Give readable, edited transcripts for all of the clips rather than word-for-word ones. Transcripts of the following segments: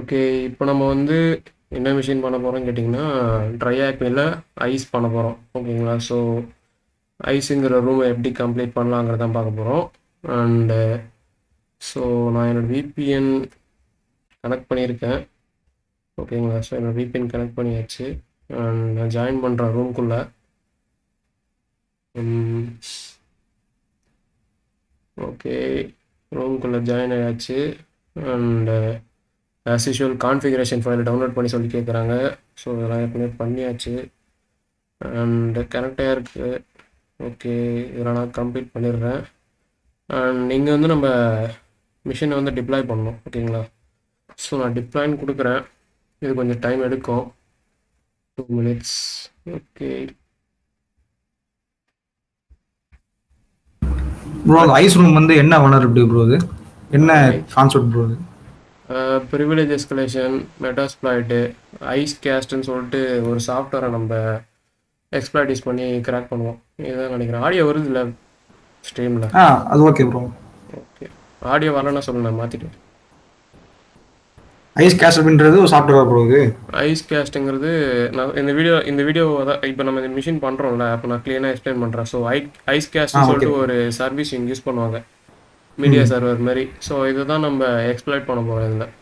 Okay. இப்போ நம்ம வந்து என்ன மிஷின் பண்ண போகிறோம்னு கேட்டிங்கன்னா ட்ரை ஆக்னியில் ஐஸ் பண்ண போகிறோம். ஓகேங்களா? ஸோ ஐஸுங்கிற ரூமை எப்படி கம்ப்ளீட் பண்ணலாங்கிறதான் பார்க்க போகிறோம். அண்டு ஸோ நான் என்னோடய விபிஎன் கனெக்ட் பண்ணியிருக்கேன். ஓகேங்களா? ஸோ என்னோடய விபிஎன் கனெக்ட் பண்ணியாச்சு. அண்ட் நான் ஜாயின் பண்ணுறேன் ரூம்குள்ளே. ஓகே, ரூம்குள்ளே ஜாயின் ஆயாச்சு. அண்டு ஆஸ் யூஷுவல் கான்ஃபிகரேஷன் ஃபைலை டவுன்லோட் பண்ணி சொல்லி கேட்குறாங்க. ஸோ இதெல்லாம் ஏற்கனவே பண்ணியாச்சு. அண்ட் கனெக்டாக இருக்குது. ஓகே, இதெல்லாம் நான் கம்ப்ளீட் பண்ணிடுறேன். அண்ட் இங்கே வந்து நம்ம மிஷினை வந்து டிப்ளாய் பண்ணணும். ஓகேங்களா? ஸோ நான் டிப்ளாய்னு கொடுக்குறேன். இது கொஞ்சம் டைம் எடுக்கும், 2 minutes. ஓகே ப்ரோ, அந்த ஐஸ் ரூம் வந்து என்ன வனரபிலிட்டி ப்ரோ? இது என்ன கான்செப்ட் ப்ரோ? இது ப்ரிவிலேஜ் எஸ்கலேஷன், மெட்டாஸ்ப்ளாய்டு, ஐஸ் கேஸ்ட்னு சொல்லிட்டு ஒரு சாஃப்ட்வேரை நம்ம எக்ஸ்ப்ளாய்டிஸ் பண்ணி கிராக் பண்ணுவோம். இதுதான் நினைக்கிறேன். ஆடியோ வருது இல்லை ஸ்ட்ரீமில்? அது ஓகே ப்ரோ. ஓகே, ஆடியோ வரலன்னா சொல்லுங்க, நான் மாற்றிட்டேன். ஐஸ் கேஸ்ட் அப்படின்றது ஒரு சாஃப்ட்வேர் ப்ரோ. இது ஐஸ் கேஸ்ட்டுங்கிறது நான் இந்த வீடியோ தான் இப்போ நம்ம இந்த மிஷின் பண்ணுறோம்ல, அப்போ நான் க்ளீனாக எக்ஸ்பிளைன் பண்ணுறேன். ஸோ ஐஸ் கேஸ்ட்னு ஓகே சொல்லிட்டு ஒரு சர்வீஸ் இங்கே யூஸ் பண்ணுவாங்க, மீடியா சர்வர் மாதிரி. ஸோ இதை தான் நம்ம எக்ஸ்ப்ளாய்ட் பண்ண போகிறோம் இதில்.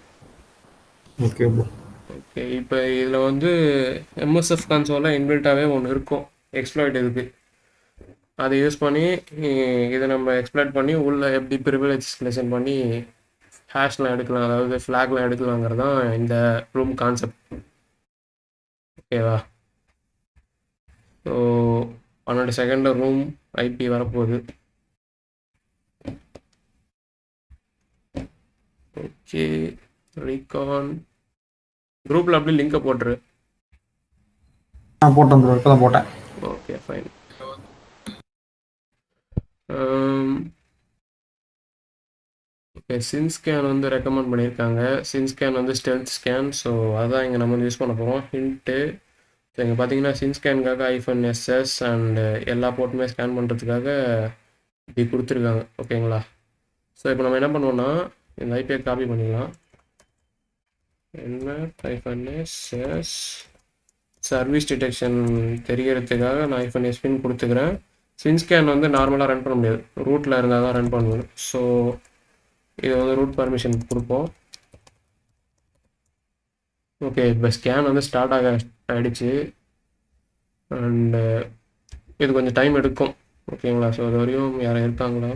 Okay bro. ஓகே, இப்போ இதில் வந்து எம்எஸ்எஃப் கன்சோலில் இன்பில்ட்டாகவே ஒன்று இருக்கும், எக்ஸ்ப்ளாய்ட் இதுக்கு. அதை யூஸ் பண்ணி இதை நம்ம எக்ஸ்ப்ளாய்ட் பண்ணி உள்ளே எப்படி ப்ரிவிலேஜ் எஸ்கலேஷன் பண்ணி ஹேஷ்லாம் எடுக்கலாம், அதாவது ஃப்ளாக்லாம் எடுக்கலாங்கிறது தான் இந்த ரூம் கான்செப்ட். ஓகேவா? ஸோ 12 செகண்டில் ரூம் ஐபி வரப்போகுது. ஓகே, ரீகான் குரூப்பில் அப்படியே லிங்கை போட்டுரு. போட்டேன் ப்ரோ, இப்போ தான் போட்டேன். Okay, fine. ஓகே, சின்ஸ்கேன் வந்து ரெக்கமெண்ட் பண்ணியிருக்காங்க. சின்ஸ்கேன் வந்து ஸ்டெல்த் ஸ்கேன். ஸோ அதான் இங்கே நம்ம வந்து யூஸ் பண்ண போகிறோம். ஹிண்ட்டு, ஸோ இங்கே பார்த்தீங்கன்னா சின்ஸ்கேனுக்காக ஐஃபோன் எஸ்எஸ் அண்டு எல்லா போர்ட்டுமே ஸ்கேன் பண்ணுறதுக்காக இப்படி கொடுத்துருக்காங்க. ஓகேங்களா? ஸோ இப்போ நம்ம என்ன பண்ணுவோம்னா இந்த ஐபியை காப்பி பண்ணிக்கலாம். என்ன ஐஃபோன் எஸ்எஸ் சர்வீஸ் டிடெக்ஷன் தெரிகிறதுக்காக நான் ஐஃபோன் எஸ்பின்னு கொடுத்துக்கிறேன். சின்ஸ்கேன் வந்து நார்மலாக ரன் பண்ண முடியாது, ரூட்டில் இருந்தால் தான் ரன் பண்ணணும். ஸோ இது வந்து ரூட் பர்மிஷன் கொடுப்போம். ஓகே, இப்போ ஸ்கேன் வந்து ஸ்டார்ட் ஆகிடுச்சு. அண்டு இது கொஞ்சம் டைம் எடுக்கும். ஓகேங்களா? ஸோ அது வரையும் யாரும் இருக்காங்களா?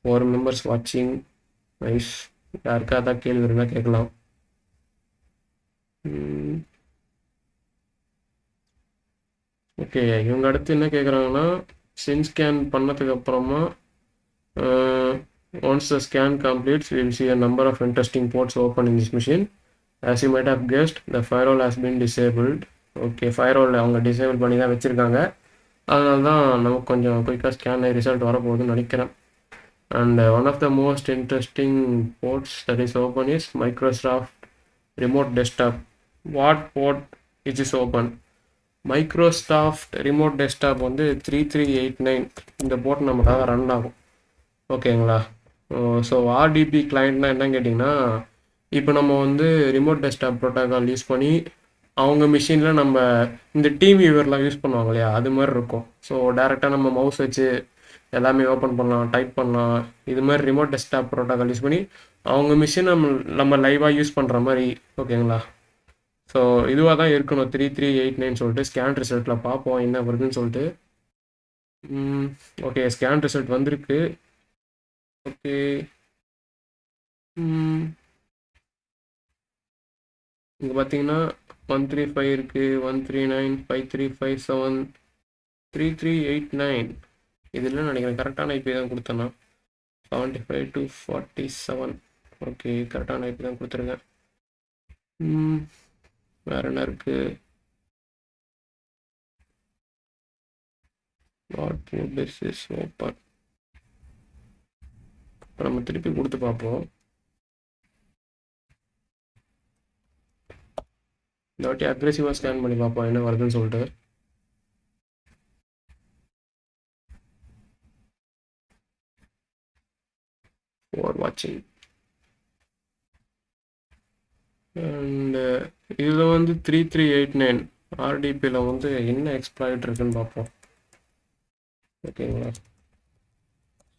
4 மெம்பர்ஸ் வாட்சிங். நைஸ். யாருக்கா தான் கேள்வி இருந்தால் கேட்கலாம். ஓகே, இவங்க அடுத்து என்ன கேட்குறாங்கன்னா, ஸ்கேன் பண்ணதுக்கு அப்புறமா once the scan completes, we will see a number of interesting ports open in this machine. As you might have guessed, the firewall has been disabled. Okay, firewall அவங்க டிசேபிள் பண்ணி தான் வச்சுருக்காங்க. அதனால தான் நமக்கு கொஞ்சம் குயிக்காக ஸ்கேன் ஆகி ரிசல்ட் வரப்போகுதுன்னு நினைக்கிறேன். And one of the most interesting ports that is open is Microsoft remote desktop. What port is open? Microsoft remote desktop வந்து 3389 இந்த போர்ட் நமக்காக ரன் ஆகும். ஓகேங்களா? ஸோ ஆர்டிபி கிளைண்ட்னா என்னன்னு கேட்டிங்கன்னா, இப்போ நம்ம வந்து ரிமோட் டெஸ்க்டாப் ப்ரோட்டோக்கால் யூஸ் பண்ணி அவங்க மிஷினில் நம்ம இந்த டீம் வியூவர்லாம் யூஸ் பண்ணுவாங்க இல்லையா, அது மாதிரி இருக்கும். ஸோ டேரெக்டாக நம்ம மவுஸ் வச்சு எல்லாமே ஓப்பன் பண்ணலாம், டைப் பண்ணலாம். இது மாதிரி ரிமோட் டெஸ்க்டாப் ப்ரோட்டோக்கால் யூஸ் பண்ணி அவங்க மிஷின் நம்ம லைவாக யூஸ் பண்ணுற மாதிரி. ஓகேங்களா? ஸோ இதுவாக தான் இருக்கணும். 3389 சொல்லிட்டு ஸ்கேன் ரிசல்ட்டில் பார்ப்போம் என்ன வருதுன்னு சொல்லிட்டு. ஓகே, ஸ்கேன் ரிசல்ட் வந்திருக்கு. ஓகே, இங்கே பார்த்தீங்கன்னா 135 இருக்குது, 139, 5357, 3389. இதில் நினைக்கிறேன் கரெக்டான ஐபி தான் கொடுத்தேன்னா. 75 to 47. ஓகே, கரெக்டான ஐபி தான் கொடுத்துருக்கேன். வேறு என்ன இருக்குது? What port this is open. நம்ம திருப்பி கொடுத்து பார்ப்போம். இந்த வாட்டி அக்ரெசிவாக ஸ்கேன் பண்ணி பார்ப்போம் என்ன வருதுன்னு சொல்லிட்டு. ஃபார் வாட்சிங். அண்டு இதில் வந்து 3389 ஆர்டிபியில் வந்து என்ன எக்ஸ்ப்ளாய்ட் இருக்குன்னு பார்ப்போம். ஓகேங்களா.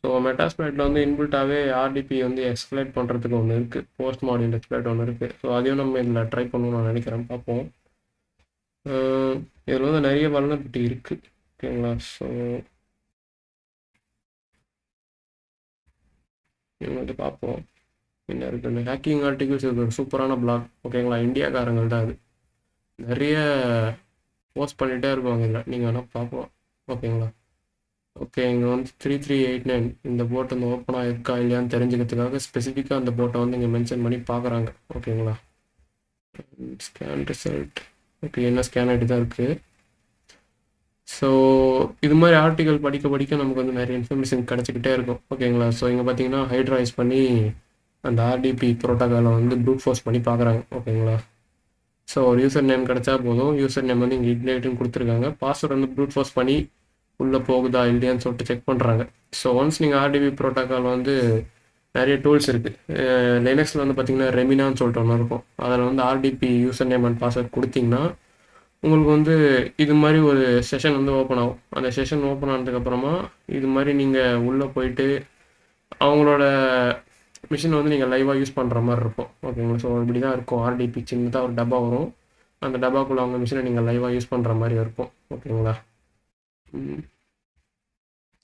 ஸோ மெட்டாஸ்ப்ளாய்ட்டில் வந்து இன்பில்ட்டாகவே ஆர்டிபி வந்து எக்ஸ்ப்ளாய்ட் பண்ணுறதுக்கு ஒன்று இருக்குது, போஸ்ட் மாடியூல் எக்ஸ்ப்ளாய்ட் ஒன்று இருக்குது. ஸோ அதையும் நம்ம இதில் ட்ரை பண்ணணும்னு நான் நினைக்கிறேன், பார்ப்போம். இதில் வந்து நிறைய வல்னரபிலிட்டி இருக்குது. ஓகேங்களா. ஸோ இவங்க வந்து பார்ப்போம் என்ன இருக்குன்னு. ஹேக்கிங் ஆர்டிகல்ஸ் இது ஒரு சூப்பரான பிளாக். ஓகேங்களா. இந்தியாக்காரங்கள் தான் அது, நிறைய போஸ்ட் பண்ணிகிட்டே இருப்பாங்க இதில், நீங்கள் வேணால் பார்க்கலாம். ஓகேங்களா. ஓகே, இங்கே வந்து 3389 இந்த போட் வந்து ஓப்பனாக இருக்கா இல்லையான்னு தெரிஞ்சுக்கிறதுக்காக ஸ்பெசிஃபிக்காக அந்த போட்டை வந்து இங்கே மென்ஷன் பண்ணி பார்க்குறாங்க. ஓகேங்களா. Scan result. ஓகே, என்ன ஸ்கேன் ஆகிட்டு தான் இருக்குது. ஸோ இது மாதிரி ஆர்டிக்கல் படிக்க படிக்க நமக்கு வந்து நிறைய இன்ஃபர்மேஷன் கிடச்சிக்கிட்டே இருக்கும். ஓகேங்களா. ஸோ இங்கே பார்த்தீங்கன்னா ஹைட்ராய்ஸ் பண்ணி அந்த ஆர்டிபி ப்ரோட்டோக்காலை வந்து ப்ரூட் ஃபோர்ஸ் பண்ணி பார்க்குறாங்க. ஓகேங்களா. ஸோ ஒரு யூசர் நேம் கிடச்சா போதும். யூசர் நேம் வந்து இங்கே இக்னைட்னு கொடுத்துருக்காங்க. பாஸ்வேர்டு வந்து ப்ரூட் ஃபோர்ஸ் பண்ணி உள்ளே போகுதா இல்லையான்னு சொல்லிட்டு செக் பண்ணுறாங்க. ஸோ ஒன்ஸ் நீங்கள் ஆர்டிபி ப்ரோட்டோக்கால் வந்து நிறைய டூல்ஸ் இருக்குது. லினக்ஸில் வந்து பார்த்தீங்கன்னா ரெமினான்னு சொல்லிட்டு ஒன்று இருக்கும். அதில் வந்து RTB user name and password கொடுத்தீங்கன்னா உங்களுக்கு வந்து இது மாதிரி ஒரு செஷன் வந்து ஓப்பன் ஆகும். அந்த செஷன் ஓப்பன் ஆனதுக்கப்புறமா இது மாதிரி நீங்கள் உள்ளே போயிட்டு அவங்களோட மிஷினை வந்து நீங்கள் லைவாக யூஸ் பண்ணுற மாதிரி இருக்கும். ஓகேங்களா. ஸோ இப்படி தான் இருக்கும். ஆர்டிபி சின்னதாக ஒரு டப்பா வரும். அந்த டப்பாக்குள்ளே அவங்க மிஷினை நீங்கள் லைவாக யூஸ் பண்ணுற மாதிரி இருக்கும். ஓகேங்களா.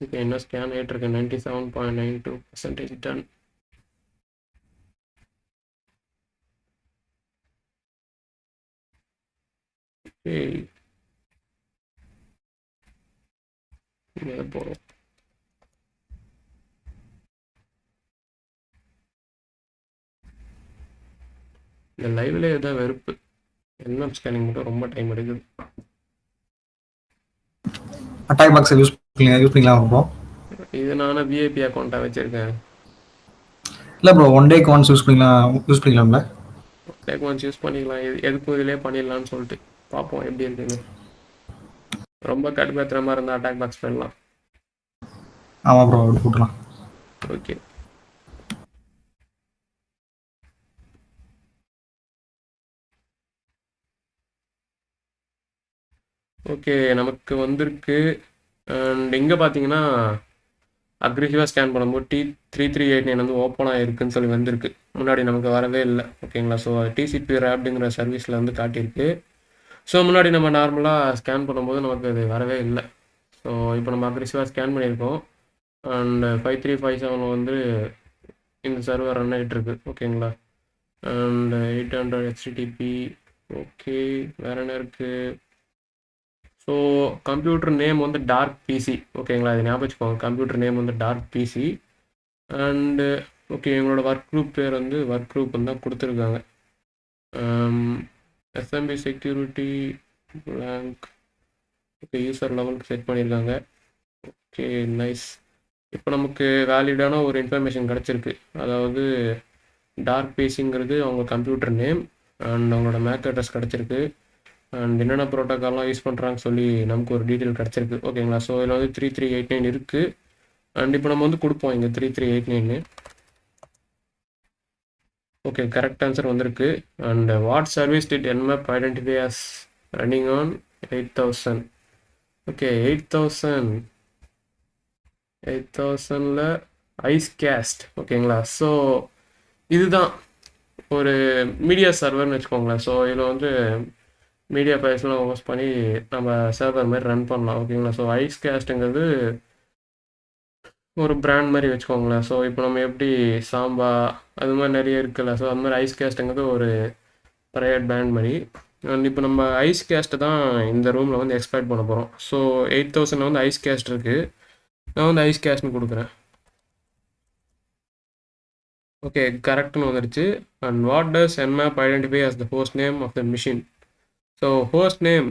ஓகே, என்ன ஸ்கேன் ஆகிட்டு இருக்கு. 97.92% டன். இங்கே போகிறோம். இந்த லைவ்ல தான் வெறுப்பு. என்எம் ஸ்கேனிங் மட்டும் ரொம்ப டைம் எடுக்குது. அட்டாக் பாக்ஸ் யூஸ் பண்ணிக்கலாம் ப்ரோ. இது நானும் விஐபி அக்கௌண்ட்டாக வச்சுருக்கேன். இல்லை ப்ரோ, ஒன் டேக்கு ஒன்ஸ் யூஸ் பண்ணிக்கலாம்ல. டேக் ஒன்ஸ் யூஸ் பண்ணிக்கலாம். இது எதுக்கும் இதிலே பண்ணிடலான்னு சொல்லிட்டு பார்ப்போம் எப்படி இருக்குன்னு. ரொம்ப கடுப்பேற்றுற மாதிரி இருந்தால் அட்டாக் பாக்ஸ் பண்ணலாம். ஆமாம் ப்ரோ, அப்படி போட்டுலாம். ஓகே. ஓகே, நமக்கு வந்திருக்கு. அண்ட் இங்கே பார்த்தீங்கன்னா அக்ரெசிவாக ஸ்கேன் பண்ணும்போது T3389 வந்து ஓப்பன் ஆகிருக்குன்னு சொல்லி வந்திருக்கு. முன்னாடி நமக்கு வரவே இல்லை. ஓகேங்களா. ஸோ டிசிபி ரேப்டுங்கிற சர்வீஸில் வந்து காட்டியிருக்கு. ஸோ முன்னாடி நம்ம நார்மலாக ஸ்கேன் பண்ணும்போது நமக்கு அது வரவே இல்லை. ஸோ இப்போ நம்ம அக்ரெசிவாக ஸ்கேன் பண்ணியிருக்கோம். அண்ட் 5357 வந்து இந்த சர்வர் ரன் ஆகிட்டுருக்கு. ஓகேங்களா. And 800 HTTP. ஓகே, வேறு என்ன இருக்குது. ஸோ கம்ப்யூட்டர் நேம் வந்து டார்க் பிசி. ஓகேங்களா. இது ஞாபகம் வச்சுக்கோங்க. கம்ப்யூட்டர் நேம் வந்து டார்க் பிசி. அண்டு ஓகே, எங்களோட ஒர்க் குரூப் பேர் வந்து ஒர்க் குரூப்னு தான் கொடுத்துருக்காங்க. SMB security blank. Okay, user லெவலுக்கு செட் பண்ணியிருக்காங்க. Okay, nice. இப்போ நமக்கு வேலிடான ஒரு இன்ஃபர்மேஷன் கிடச்சிருக்கு. அதாவது டார்க் பிசிங்கிறது அவங்க கம்ப்யூட்டர் நேம் அண்ட் அவங்களோட மேக் அட்ரஸ் கிடச்சிருக்கு. அண்ட் என்னென்ன ப்ரோட்டோக்கால்லாம் யூஸ் பண்ணுறாங்கன்னு சொல்லி நமக்கு ஒரு டீட்டெயில் கிடச்சிருக்கு. ஓகேங்களா. ஸோ இதில் வந்து 3389 இருக்குது. அண்ட் இப்போ நம்ம வந்து கொடுப்போம் இங்கே 3389. ஓகே, கரெக்ட் ஆன்சர் வந்திருக்கு. And what service did nmap identify as running on 8000. Okay, 8000ல் ஐஸ்கேஸ்ட். ஓகேங்களா. ஸோ இதுதான் ஒரு மீடியா சர்வர்னு வச்சுக்கோங்களேன். ஸோ இதில் வந்து மீடியா ஃபைல்ஸ்லாம் ஹோஸ்ட் பண்ணி நம்ம சர்வர் மாதிரி ரன் பண்ணலாம். ஓகேங்களா. ஸோ ஐஸ்கேஸ்ட்டுங்கிறது ஒரு பிராண்ட் மாதிரி வச்சுக்கோங்களேன். ஸோ இப்போ நம்ம எப்படி சாம்பா அது மாதிரி நிறைய இருக்குல்ல. ஸோ அது மாதிரி ஐஸ்கேஸ்ட்டுங்கிறது ஒரு ப்ரைவேட் பிராண்ட் மாதிரி. அண்ட் இப்போ நம்ம ஐஸ்கேஸ்ட்டை தான் இந்த ரூமில் வந்து எக்ஸ்பேர்ட் பண்ண போகிறோம். ஸோ 8000 வந்து ஐஸ்கேஸ்ட் இருக்குது. நான் வந்து ஐஸ்கேஸ்ட்னு கொடுக்குறேன். ஓகே, கரெக்ட்னு வந்துடுச்சு. And what does nmap identify as the host name of the machine. So host name.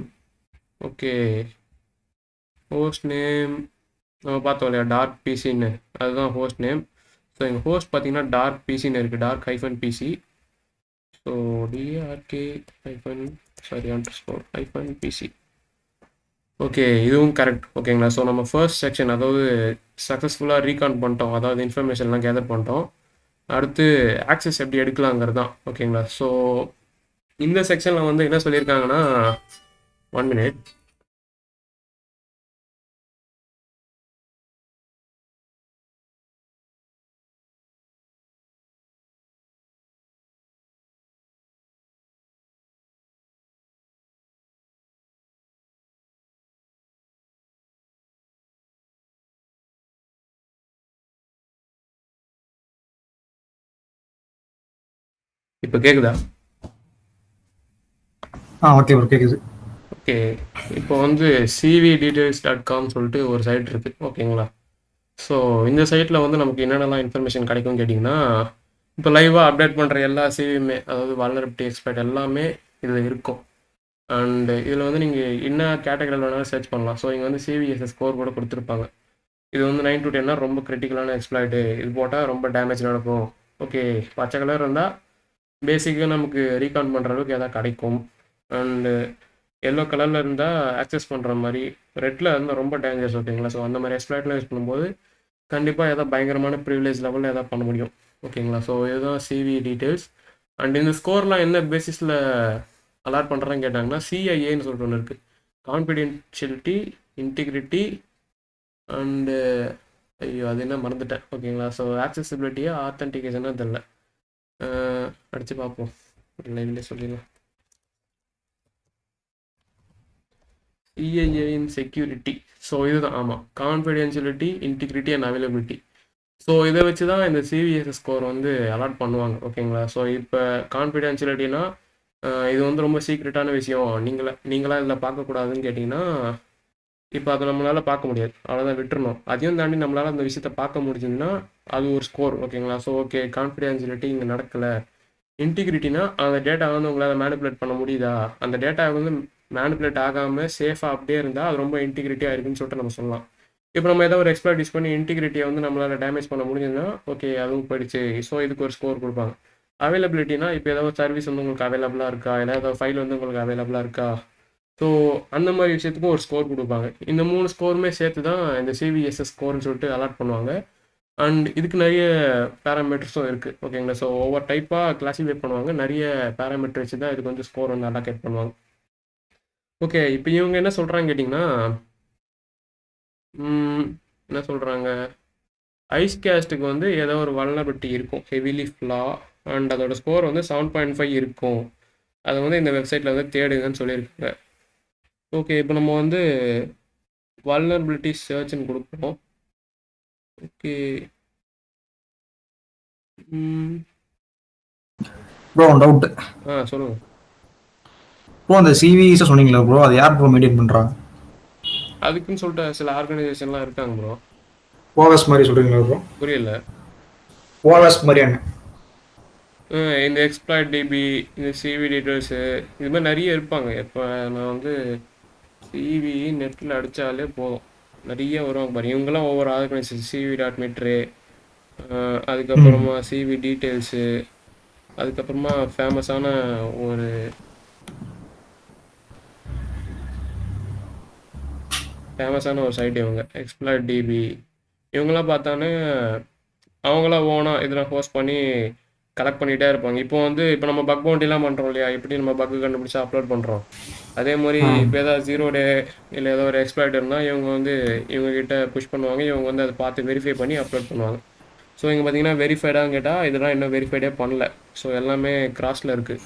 Okay, host name நம்ம பார்த்தோம் இல்லையா, டார்க் பிசின்னு, அதுதான் ஹோஸ்ட் நேம். ஸோ எங்கள் ஹோஸ்ட் பார்த்தீங்கன்னா டார்க் பிசின்னு இருக்குது, dark -PC. So DRK-PC. Okay, இதுவும் கரெக்ட். ஓகேங்களா. ஸோ நம்ம ஃபர்ஸ்ட் செக்ஷன் அதாவது சக்ஸஸ்ஃபுல்லாக ரீகான் பண்ணிட்டோம். அதாவது இன்ஃபர்மேஷன்லாம் கேதர் பண்ணிட்டோம். அடுத்து ஆக்சஸ் எப்படி எடுக்கலாங்கிறது தான். ஓகேங்களா. ஸோ இந்த செக்ஷனில் வந்து என்ன சொல்லியிருக்காங்கன்னா 1 minute. இப்போ கேட்குதா? ஓகே ப்ரோ கேக்குது. ஓகே, இப்போ வந்து cvdetails.com சொல்லிட்டு ஒரு சைட் இருக்குது, ஓகேங்களா? ஸோ இந்த சைட்டில் வந்து நமக்கு என்னென்னலாம் இன்ஃபர்மேஷன் கிடைக்கும்னு கேட்டிங்கன்னா, இப்போ லைவாக அப்டேட் பண்ணுற எல்லா சிவியுமே, அதாவது வல்னரபிலிட்டி எக்ஸ்பர்ட் எல்லாமே இதில் இருக்கும். அண்டு இதில் வந்து நீங்கள் என்ன கேட்டகரியில் வேணாலும் சர்ச் பண்ணலாம். ஸோ இங்கே வந்து சிவிஎஸ்எஸ் ஸ்கோர் கூட கொடுத்துருப்பாங்க. இது வந்து 9 to 10 ரொம்ப கிரிட்டிக்கலான எக்ஸ்ப்ளாய்ட்டு, இது போட்டால் ரொம்ப டேமேஜ் நடக்கும். ஓகே, பச்சை கலர் இருந்தால் பேசிக்காக நமக்கு ரீகான் பண்ணுற அளவுக்கு எதாவது கிடைக்கும். அண்டு எல்லோ கலரில் இருந்தால் ஆக்சஸ் பண்ணுற மாதிரி, ரெட்டில் இருந்தால் ரொம்ப டேஞ்சர்ஸ், ஓகேங்களா? ஸோ அந்த மாதிரி எக்ஸ்ப்ளாய்ட்லாம் யூஸ் பண்ணும்போது கண்டிப்பாக எதாவது பயங்கரமான ப்ரிவிலேஜ் லெவலில் எதாவது பண்ண முடியும், ஓகேங்களா? ஸோ இதுதான் சிவி டீட்டெயில்ஸ். அண்ட் இந்த ஸ்கோர்லாம் என்ன பேசிஸில் அலாட் பண்ணுறான்னு கேட்டாங்கன்னா, சிஐஏன்னு சொல்லிட்டு ஒன்று இருக்குது, கான்ஃபிடென்ஷியலிட்டி, இன்டிகிரிட்டி அண்டு ஐயோ அது என்ன மறந்துட்டேன், ஓகேங்களா? ஸோ ஆக்சசிபிலிட்டியா ஆத்தென்டிகேஷனாக தெரில, அடித்து பார்ப்போம், லைவ்லேயே சொல்லிடலாம். சிஐஏயின் செக்யூரிட்டி, ஸோ இதுதான், ஆமாம், கான்ஃபிடென்ஷியலிட்டி, இன்டிகிரிட்டி அண்ட் அவைலபிலிட்டி. ஸோ இதை வச்சு தான் இந்த சிவிஎஸ்எஸ் ஸ்கோர் வந்து அலாட் பண்ணுவாங்க, ஓகேங்களா? ஸோ இப்போ கான்ஃபிடென்ஷியலிட்டினா இது வந்து ரொம்ப சீக்ரெட்டான விஷயம், நீங்களாம் இதில் பார்க்கக்கூடாதுன்னு கேட்டிங்கன்னா, இப்போ அதை நம்மளால் பார்க்க முடியாது, அவ்வளோதான், விட்டுறணும். அதையும் தாண்டி நம்மளால் அந்த விஷயத்தை பார்க்க முடிஞ்சதுன்னா அது ஒரு ஸ்கோர், ஓகேங்களா? ஸோ ஓகே, கான்ஃபிடென்ஷியலிட்டி இங்கே நடக்கலை. இன்டிகிரிட்டினா அந்த டேட்டா வந்து உங்களால் மேனிப்புலேட் பண்ண முடியுதா, அந்த டேட்டா வந்து மேனிப்புலேட் ஆகாமல் சேஃபாக அப்படியே இருந்தால் அது ரொம்ப இன்டிகிரிட்டியாக இருக்குன்னு சொல்லிட்டு நம்ம சொல்லலாம். இப்போ நம்ம ஏதாவது ஒரு எக்ஸ்ப்ளாய்ட் யூஸ் பண்ணி இன்டிகிரிட்டியை வந்து நம்மளால் டேமேஜ் பண்ண முடிஞ்சதுன்னா ஓகே, அதுவும் போயிடுச்சு. ஸோ இதுக்கு ஒரு ஸ்கோர் கொடுப்பாங்க. அவைலபிலிட்டினா இப்போ ஏதாவது சர்வீஸ் வந்து உங்களுக்கு அவைலபிளாக இருக்கா, இல்லை ஏதாவது ஃபைல் வந்து உங்களுக்கு அவைலபிளாக இருக்கா, ஸோ அந்த மாதிரி விஷயத்துக்கும் ஒரு ஸ்கோர் கொடுப்பாங்க. இந்த 3 ஸ்கோருமே சேர்த்து தான் இந்த சிவிஎஸ்எஸ் ஸ்கோர்னு சொல்லிட்டு அலாட் பண்ணுவாங்க. அண்ட் இதுக்கு நிறைய பேராமீட்டர்ஸும் இருக்குது, ஓகேங்களா? ஸோ ஒவ்வொரு டைப்பாக கிளாஸிஃபை பண்ணுவாங்க, நிறைய பேராமீட்டர் வச்சு தான் இதுக்கு வந்து ஸ்கோர் வந்து அலாகேட் பண்ணுவாங்க. ஓகே, இப்போ இவங்க என்ன சொல்கிறாங்க கேட்டிங்கன்னா, என்ன சொல்கிறாங்க, ஐஸ் கேஸ்ட்டுக்கு வந்து ஏதோ ஒரு வல்னரபிலிட்டி இருக்கும், ஹெவிலி ஃப்ளா, அண்ட் அதோட ஸ்கோர் வந்து 7.5 இருக்கும். அதை வந்து இந்த வெப்சைட்டில் வந்து தேடுங்கன்னு சொல்லியிருக்காங்க. ஓகே, இப்போ நம்ம வந்து வல்னரபிலிட்டி சர்ச்னு கொடுப்போம். Okay, bro doubt. சொல்லுங்க ப்ரோ அந்த சிவிஸ் சொன்னீங்களா ப்ரோ, அது யார் ப்ரோ மெயின்டைன் பண்றாங்க? அதுக்குன்னு சொல்லிட்டு சில ஆர்கனைசேஷன்லாம் இருக்காங்க ப்ரோ. ஓவாஸ் மாதிரி சொல்றீங்களா ப்ரோ? புரியல. ஓவாஸ் மாதிரியான இந்த எக்ஸ்ப்ளாய்ட் டிபி, இந்த சிவி டீட்டெயில்ஸு, இது மாதிரி நிறைய இருப்பாங்க. இப்போ நான் வந்து சிவி நெட்டில் அடித்தாலே போதும், நிறைய வருவாங்க பாரு. இவங்கெல்லாம் ஒவ்வொரு ஆர்கனைசேஷன், civi.metre, அதுக்கப்புறமா சிவி டீட்டெயில்ஸு, அதுக்கப்புறமா ஃபேமஸான ஒரு சைட் இவங்க எக்ஸ்ப்ளாய்ட் டிபி. இவங்களாம் பார்த்தானே அவங்களாம் ஓனாக இதெல்லாம் ஹோஸ்ட் பண்ணி கலெக்ட் பண்ணிகிட்டே இருப்பாங்க. இப்போ நம்ம பக் பவுண்டிலாம் பண்ணுறோம் இல்லையா, எப்படி நம்ம பக்கு கண்டுபிடிச்சா அப்லோட் பண்ணுறோம், அதே மாதிரி இப்போ ஏதாவது 0 day இல்லை ஏதோ ஒரு எக்ஸ்ப்ளாய்ட் இருந்தால் இவங்ககிட்ட புஷ் பண்ணுவாங்க, இவங்க வந்து அதை பார்த்து வெரிஃபை பண்ணி அப்லோட் பண்ணுவாங்க. ஸோ இங்கே பார்த்தீங்கன்னா வெரிஃபைடான்னு கேட்டால் இதெல்லாம் இன்னும் வெரிஃபைடே பண்ணல. ஸோ எல்லாமே கிராஸில் இருக்குது.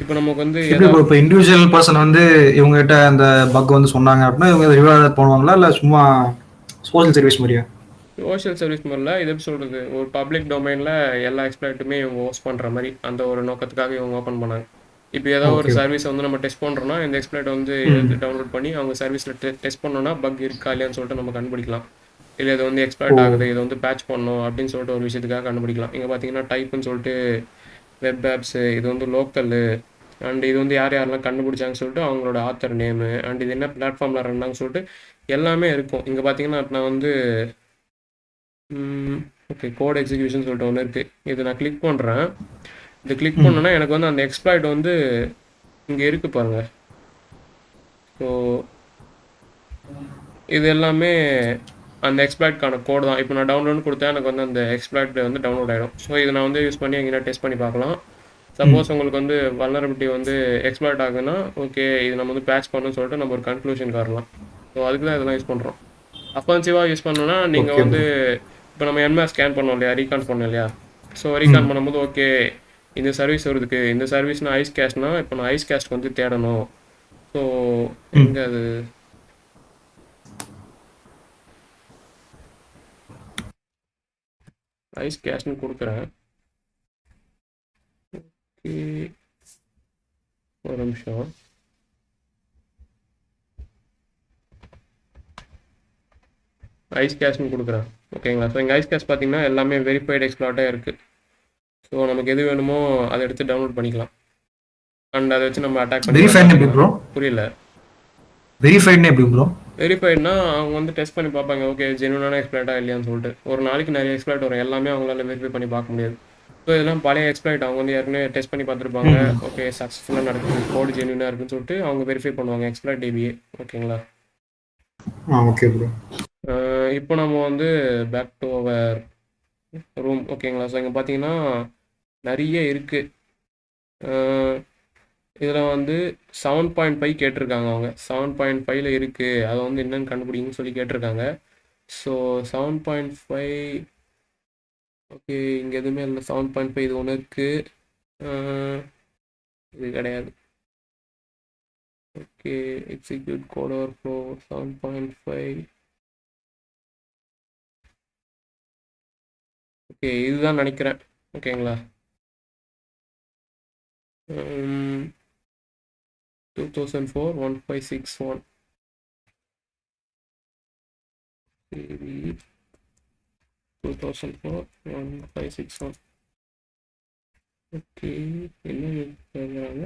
இப்போ நமக்கு வந்து இப்போ இண்டிவிஜுவல் பர்சன் வந்து இவங்க கிட்ட அந்த பக் வந்து சொன்னாங்க அப்படின்னா இவங்க ரிவார்ட் பண்ணுவாங்களா, இல்லை சும்மா சோஷியல் சர்வீஸ் மாதிரியா? சோஷியல் சர்வீஸ் மாதிரில, இது எப்படி சொல்கிறது, ஒரு பப்ளிக் டொமைனில் எல்லா எக்ஸ்ப்ளாய்ட்டுமே இவங்க ஹோஸ்ட் பண்ணுற மாதிரி அந்த ஒரு நோக்கத்துக்காக இவங்க ஓப்பன் பண்ணாங்க. இப்போ ஏதாவது ஒரு சர்வீஸ் வந்து நம்ம டெஸ்ட் பண்ணுறோன்னா இந்த எக்ஸ்ப்ளாய்ட் வந்து டவுன்லோட் பண்ணி அவங்க சர்வீஸில் டெஸ்ட் பண்ணோன்னா பக் இருக்கா இல்லையான்னு சொல்லிட்டு நம்ம கண்டுபிடிக்கலாம். இல்லை இது வந்து எக்ஸ்ப்ளாய்ட் ஆகுது, இதை வந்து பேட்ச் பண்ணணும் அப்படின்னு சொல்லிட்டு ஒரு விஷயத்துக்காக கண்டுபிடிக்கலாம். இங்கே பார்த்தீங்கன்னா டைப்புன்னு சொல்லிட்டு வெப் ஆப்ஸு, இது வந்து லோக்கலு, அண்ட் இது வந்து யாரெல்லாம் கண்டுபிடிச்சாங்கன்னு சொல்லிட்டு அவங்களோட ஆத்தர் நேமு, அண்ட் இது என்ன பிளாட்ஃபார்மில் ரன்னாங்கன்னு சொல்லிட்டு எல்லாமே இருக்கும். இங்கே பார்த்தீங்கன்னா நான் வந்து ஓகே, கோட் எக்ஸிக்யூஷன் சொல்லிட்டு ஒன்று இருக்குது, இது நான் கிளிக் பண்ணுறேன். இது கிளிக் பண்ணோன்னா எனக்கு வந்து அந்த எக்ஸ்ப்ளாய்ட் வந்து இங்கே இருக்குது பாருங்கள். ஸோ இது எல்லாமே அந்த எக்ஸ்ப்ளாய்ட்கான கோடு தான். இப்போ நான் டவுன்லோட் கொடுத்தா எனக்கு வந்து அந்த எக்ஸ்ப்ளாய்ட் வந்து டவுன்லோட் ஆகிடும். ஸோ இதை நான் வந்து யூஸ் பண்ணி எங்கன்னா டெஸ்ட் பண்ணி பார்க்கலாம். சப்போஸ் உங்களுக்கு வந்து வல்னரபிலிட்டி வந்து எக்ஸ்ப்ளாய்ட் ஆகுதுன்னா ஓகே இது நம்ம வந்து பேட்ச் பண்ணணும்னு சொல்லிட்டு நம்ம ஒரு கன்க்ளூஷனுக்கு வரலாம். ஸோ அதுக்கு தான் இதெல்லாம் யூஸ் பண்ணுறோம். அஃபென்சிவாக யூஸ் பண்ணணும்னா நீங்கள் ஓகே வந்து ப்ரோ. இப்போ நம்ம என்மே ஸ்கேன் பண்ணோம் இல்லையா, ரீகான் பண்ணோம் இல்லையா. ஸோ ரீகான் பண்ணும்போது ஓகே இந்த சர்வீஸ் வருதுக்கு, இந்த சர்வீஸ்னால் ஐஸ் கேஷ்னா இப்போ நான் ஐஸ் கேஷ்க்கு வந்து தேடணும். ஸோ எங்கே அது ஐஸ் கேஷ்னு கொடுக்குறேன். ஓகே ஒரு நிமிஷம். ஐஸ் கேஷ்னு கொடுக்குறேன். ஓகேங்களா. ஸோ இங்கே ஐஸ் கேஷ் பார்த்தீங்கன்னா எல்லாமே வெரிஃபைடு எக்ஸ்ப்ளாட்டாக இருக்குது. ஸோ நமக்கு எது வேணுமோ அதை எடுத்து டவுன்லோட் பண்ணிக்கலாம். அண்ட் அதை வச்சு நம்ம அட்டாக் பண்ணிக்கலாம். புரியல. வெரிஃபைட்னா எப்படி ப்ரோ? வெரிஃபைட்னா அவங்க வந்து டெஸ்ட் பண்ணி பார்ப்பாங்க ஓகே ஜெனுவனான எக்ஸ்ப்ளாய்ட்டா இல்லையான்னு சொல்லிட்டு. ஒரு நாளைக்கு நிறைய எக்ஸ்ப்ளாய்ட் வரும், எல்லாமே அவங்களால வெரிஃபை பண்ணி பார்க்க முடியாது. ஸோ இதெல்லாம் பழைய எக்ஸ்ப்ளாய்ட் அவங்க வந்து ஏற்கனவே டெஸ்ட் பண்ணி பார்த்துருப்பாங்க. ஓகே சக்ஸஸ்ஃபுல்லாக நடக்குது, கோடு ஜெனுவனாக இருக்குன்னு சொல்லிட்டு அவங்க வெரிஃபை பண்ணுவாங்க எக்ஸ்ப்ளாய்ட் டிபிஏ. ஓகேங்களா. Okay bro. இப்போ நம்ம வந்து பேக் டு அவர் ரூம். ஓகேங்களா. ஸோ இங்கே பார்த்தீங்கன்னா நிறைய இருக்குது. இதில் வந்து 7.5 கேட்டிருக்காங்க அவங்க. 7.5ல இருக்குது, அதை வந்து என்னென்னு கண்டுபிடிங்கன்னு சொல்லி கேட்டிருக்காங்க. ஸோ 7.5 ஓகே இங்கே எதுவுமே இல்லை. 7.5 இது ஒன்று இருக்குது, இது கிடையாது. Okay execute code overflow 7.5. Okay இதுதான் நினைக்கிறேன். ஓகேங்களா. 2004-1561 2004-1561. ஓகே என்ன கேட்குறாங்க,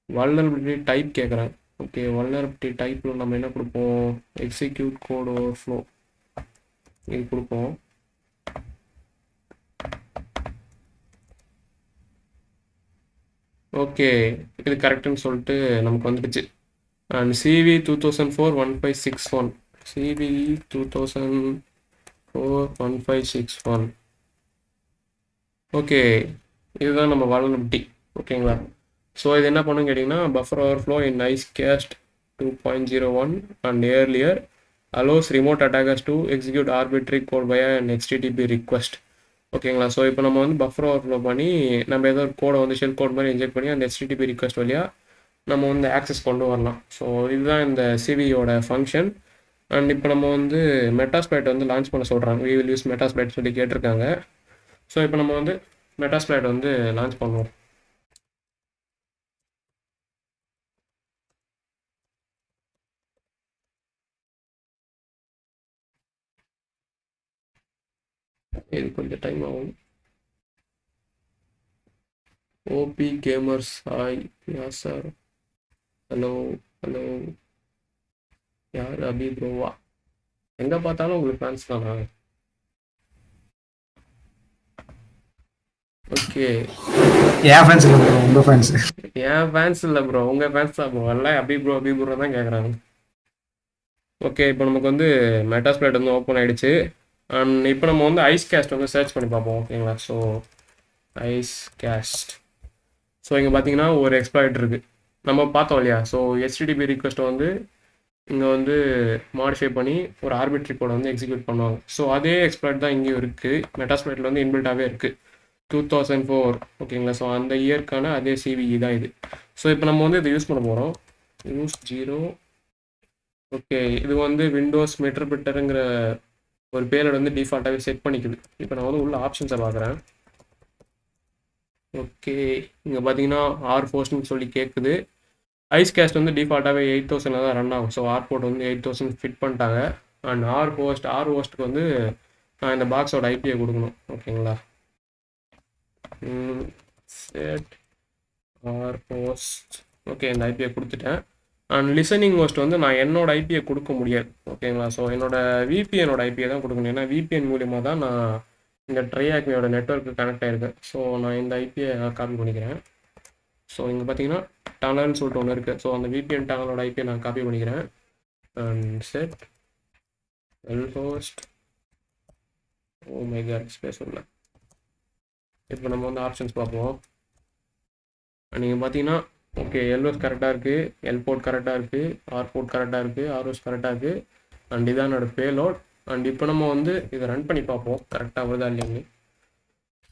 வல்னரபிலிட்டி டைப் கேட்குறாங்க. ஓகே வல்னரபிலிட்டி டைப்பில் நம்ம என்ன கொடுப்போம், எக்ஸிக்யூட் கோட் ஓவர்ஃப்ளோ இது கொடுப்போம். ஓகே இது கரெக்டுன்னு சொல்லிட்டு நமக்கு வந்துடுச்சு. And CV 2004-1561 CV 2004-1561. ஓகே இதுதான் நம்ம வல்னரபிலிட்டி. ஓகேங்களா. ஸோ இது என்ன பண்ணுன்னு கேட்டிங்கன்னா, buffer overflow in Icecast 2.01 and earlier allows remote attackers to execute arbitrary code by an HTTP request. ஓகேங்களா. ஸோ இப்போ நம்ம வந்து பஃபர் ஓவர்ஃப்ளோ பண்ணி நம்ம ஏதோ ஒரு கோடை வந்து ஷெல் கோட் மாதிரி இன்ஜெக்ட் பண்ணி அந்த HTTP ரிக்வெஸ்ட் வழியாக நம்ம வந்து ஆக்சஸ் கொண்டு வரலாம். ஸோ இதுதான் இந்த சிவியோட ஃபங்க்ஷன். அண்ட் இப்போ நம்ம வந்து மெட்டாஸ்பிளைட் வந்து லான்ச் பண்ண சொல்கிறாங்க. வி வில் யூஸ் மெட்டாஸ்பிளைட் சொல்லி கேட்டிருக்காங்க. ஸோ இப்போ நம்ம வந்து மெட்டாஸ்பிளைட் வந்து லான்ச் பண்ணுவோம். இது கொஞ்சம் டைம் ஆகும். ஓபி கேமர்ஸ் ஹாய் யா சார், ஹலோ ஹலோ யார் அபி ப்ரோவா, எங்கே பார்த்தாலும் உங்களுக்கு ஃபேன்ஸ் தானா? ஓகே என் ஃபேன்ஸ் இல்லை ப்ரோ, உங்கள் ஃபேன்ஸ். என் ஃபேன்ஸ் இல்லை ப்ரோ, உங்கள் ஃபேன்ஸ் தான் ப்ரோ. எல்லாம் அபி ப்ரோ தான் கேட்குறாங்க. ஓகே இப்போ நமக்கு வந்து மெட்டாஸ்பிளைட் வந்து ஓப்பன் ஆகிடுச்சு. அண்ட் இப்போ நம்ம வந்து ஐஸ் கேஸ்ட் வந்து சர்ச் பண்ணி பார்ப்போம். ஓகேங்களா. So ice caste. ஸோ இங்கே பார்த்தீங்கன்னா ஒரு எக்ஸ்ப்ளாய்ட் இருக்குது, நம்ம பார்த்தோம் இல்லையா. ஸோ HTTP ரிக்வெஸ்ட்டை வந்து இங்கே வந்து மாடிஃபை பண்ணி ஒரு ஆர்பிட்ரி கோடை வந்து எக்ஸிக்யூட் பண்ணுவாங்க. ஸோ அதே எக்ஸ்ப்ளாய்ட் தான் இங்கேயும் இருக்குது, மெட்டாஸ்பிளைட்டில் வந்து இன்பில்ட்டாகவே இருக்குது 2004. ஓகேங்களா. ஸோ அந்த இயர்க்கான அதே CVE தான் இது. ஸோ இப்போ நம்ம வந்து இதை யூஸ் பண்ண போகிறோம். யூஸ் 0. ஓகே இது வந்து விண்டோஸ் மெட்ரோபிட்டருங்கிற ஒரு பேரோட வந்து டிஃபால்ட்டாகவே செட் பண்ணிக்குது. இப்போ நான் வந்து உள்ள ஆப்ஷன்ஸை பார்க்குறேன். ஓகே இங்கே பார்த்தீங்கன்னா ஆர் போஸ்ட்னு சொல்லி கேட்குது. ஐஸ் கேஸ்ட் வந்து டிஃபால்ட்டாகவே 8000 தான் ரன் ஆகும். ஸோ ஆர் போர்ட் வந்து 8000 ஃபிட் பண்ணிட்டாங்க. அண்ட் ஆர் ஹோஸ்ட்டுக்கு வந்து நான் இந்த பாக்ஸோட ஐபியை கொடுக்கணும். ஓகேங்களா. Set R host. ஓகே இந்த ஐபியை கொடுத்துட்டேன். அண்ட் லிசனிங் ஹோஸ்ட் வந்து நான் என்னோட ஐபியை கொடுக்க முடியாது. ஓகேங்களா. ஸோ என்னோட VPNோட ஐபியை தான் கொடுக்கணும். ஏன்னா VPN மூலியமாக தான் நான் இந்த ட்ரைஆக்மியோட நெட்ஒர்க்கு கனெக்ட் ஆகிருக்கேன். ஸோ நான் இந்த ஐபியை காப்பி பண்ணிக்கிறேன். ஸோ இங்கே பார்த்தீங்கன்னா டனல்னு சொல்லிட்டு ஒன்று இருக்குது. ஸோ அந்த VPN டனலோட ஐபியை நான் காப்பி பண்ணிக்கிறேன். And set L host. Oh my God space உள்ள. இப்போ நம்ம வந்து ஆப்ஷன்ஸ் பார்ப்போம். நீங்கள் பார்த்தீங்கன்னா ஓகே எல்ஓஸ் கரெக்டாக இருக்குது, எல் போர்ட் கரெக்டாக இருக்குது, ஆர் போர்ட் கரெக்டாக இருக்குது, ஆர்ஓஸ் கரெக்டாக இருக்குது. அண்ட் இதான் என்னோட பேலோட். அண்ட் இப்போ நம்ம வந்து இதை ரன் பண்ணி பார்ப்போம் கரெக்டாக வருதா இல்லைன்னு.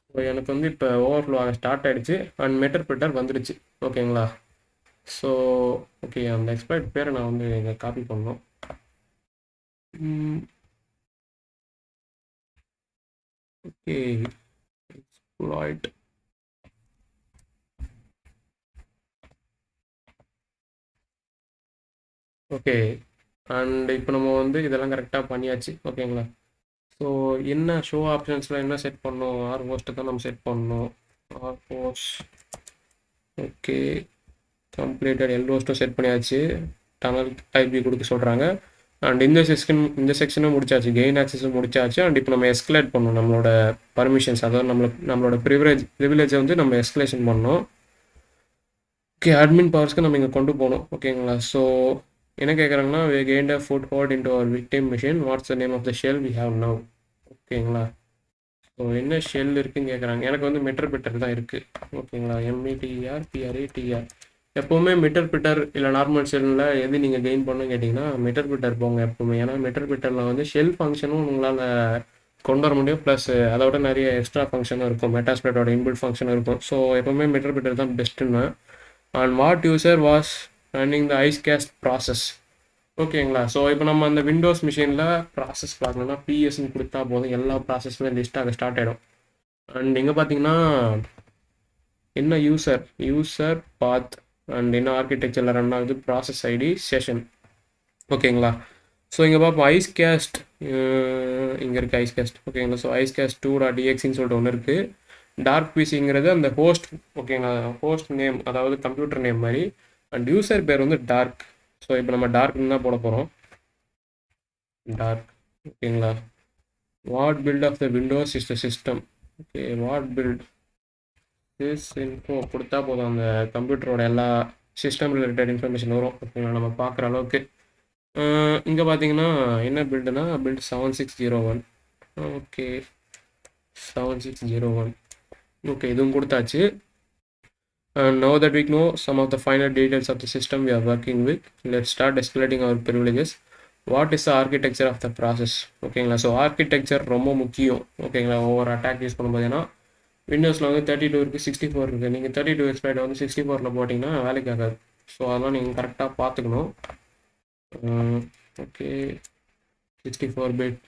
ஸோ எனக்கு வந்து இப்போ ஓவர்ஃப்ளோ ஆக ஸ்டார்ட் ஆகிடுச்சு அண்ட் மெட்டர்பிரிட்டர் வந்துடுச்சு. ஓகேங்களா? ஸோ ஓகே, அந்த எக்ஸ்பர்ட் பேரை நான் வந்து இங்கே காப்பி பண்ணணும். Okay, exploit. ஓகே, அண்ட் இப்போ நம்ம வந்து இதெல்லாம் கரெக்டாக பண்ணியாச்சு. ஓகேங்களா? ஸோ என்ன ஷோ ஆப்ஷன்ஸில் என்ன செட் பண்ணணும்? ஆர் போஸ்ட்டை தான் நம்ம செட் பண்ணணும். ஆர் போஸ்ட் ஓகே, கம்ப்ளீட்டட் எல் போஸ்ட்டும் செட் பண்ணியாச்சு. டனல் ஐபி கொடுக்க சொல்கிறாங்க. அண்ட் இந்த செக்ஷனும் முடிச்சாச்சு, கெயின் ஆக்சஸும் முடிச்சாச்சு. அண்ட் இப்போ நம்ம எஸ்கலேட் பண்ணணும் நம்மளோட பர்மிஷன்ஸ், அதாவது நம்மளோட ப்ரிவிலேஜை வந்து நம்ம எஸ்கலேஷன் பண்ணணும். ஓகே, அட்மின் பவர்ஸ்க்கு நம்ம இங்கே கொண்டு போகணும். ஓகேங்களா? ஸோ என்ன கேட்குறாங்கன்னா, we gained a foothold into our victim machine. What's the name of the shell we have now? ஓகேங்களா? ஸோ என்ன ஷெல் இருக்குன்னு கேட்குறாங்க. எனக்கு வந்து மெட்டர்பிரிட்டர் தான் இருக்குது. ஓகேங்களா? எம்இடிஆர் பிஆர்ஏடிஆர். எப்போவுமே மெட்டர்பிரிட்டர் இல்லை நார்மல் ஷெல்லில் எது நீங்கள் கெயின் பண்ணணும்னு கேட்டிங்கன்னா மெட்டர்பிரிட்டர் போங்க எப்போவுமே. ஏன்னா மெட்டர்பிரிட்டரில் வந்து ஷெல் ஃபங்க்ஷனும் உங்களால் கொண்டு வர முடியும், ப்ளஸ் அதோட நிறைய எக்ஸ்ட்ரா ஃபங்க்ஷனும் இருக்கும், மெட்டாஸ்பிரிட்டோட இன்பில்ட் ஃபங்க்ஷனும் இருக்கும். ஸோ எப்போவுமே மெட்டர்பிரிட்டர் தான் பெஸ்ட்டுன்னு. And what user was running the Icecast process. ஓகேங்களா? ஸோ இப்போ நம்ம அந்த விண்டோஸ் மிஷினில் ப்ராசஸ் பார்க்கணும்னா பிஎஸ்ன்னு கொடுத்தா போதும், எல்லா ப்ராசஸுமே லிஸ்ட்டாக ஸ்டார்ட் ஆகிடும். அண்ட் இங்கே பார்த்தீங்கன்னா என்ன யூசர் பாத் அண்ட் என்ன ஆர்கிடெக்சரில் ரன் ஆகுது, ப்ராசஸ் ஐடி, செஷன். ஓகேங்களா? ஸோ இங்கே பார்ப்போம் ஐஸ்கேஸ்ட், இங்கே இருக்குது ஐஸ்கேஸ்ட். ஓகேங்களா? ஸோ ஐஸ்கேஸ்ட் 2.exன்னு சொல்லிட்டு ஒன்று இருக்குது. டார்க் பிசிங்கிறது அந்த ஹோஸ்ட். ஓகேங்களா? ஹோஸ்ட் நேம், அதாவது கம்ப்யூட்டர் நேம் மாதிரி. அண்ட் யூசர் பேர் வந்து டார்க். ஸோ இப்போ நம்ம டார்க்னு தான் போட போகிறோம், டார்க். ஓகேங்களா? What build of the Windows is the system. Okay, what build this info கொடுத்தா போதும், அந்த கம்ப்யூட்டரோட எல்லா சிஸ்டம் ரிலேட்டட் இன்ஃபர்மேஷன் வரும். ஓகேங்களா? நம்ம பார்க்குற அளவுக்கு. இங்கே பார்த்தீங்கன்னா என்ன பில்டுனா பில்ட் 7601. ஓகே, 7601. ஓகே, இதுவும் கொடுத்தாச்சு. And now that we know some of the finer details of the system we are working with, let's start escalating our privileges. What is the architecture of the process? ஓகேங்களா? So architecture ரொம்ப முக்கியம். ஓகேங்களா? ஒவ்வொரு attack use பண்ணும்போது, ஏன்னா விண்டோஸில் வந்து 32 இருக்குது, 64 இருக்குது. நீங்கள் 32 எக்ஸ்பைட் வந்து 64ல் போட்டிங்கன்னா வேலைக்கு ஆகாது. ஸோ அதெல்லாம் நீங்கள் கரெக்டாக பார்த்துக்கணும். Okay, 64 bit.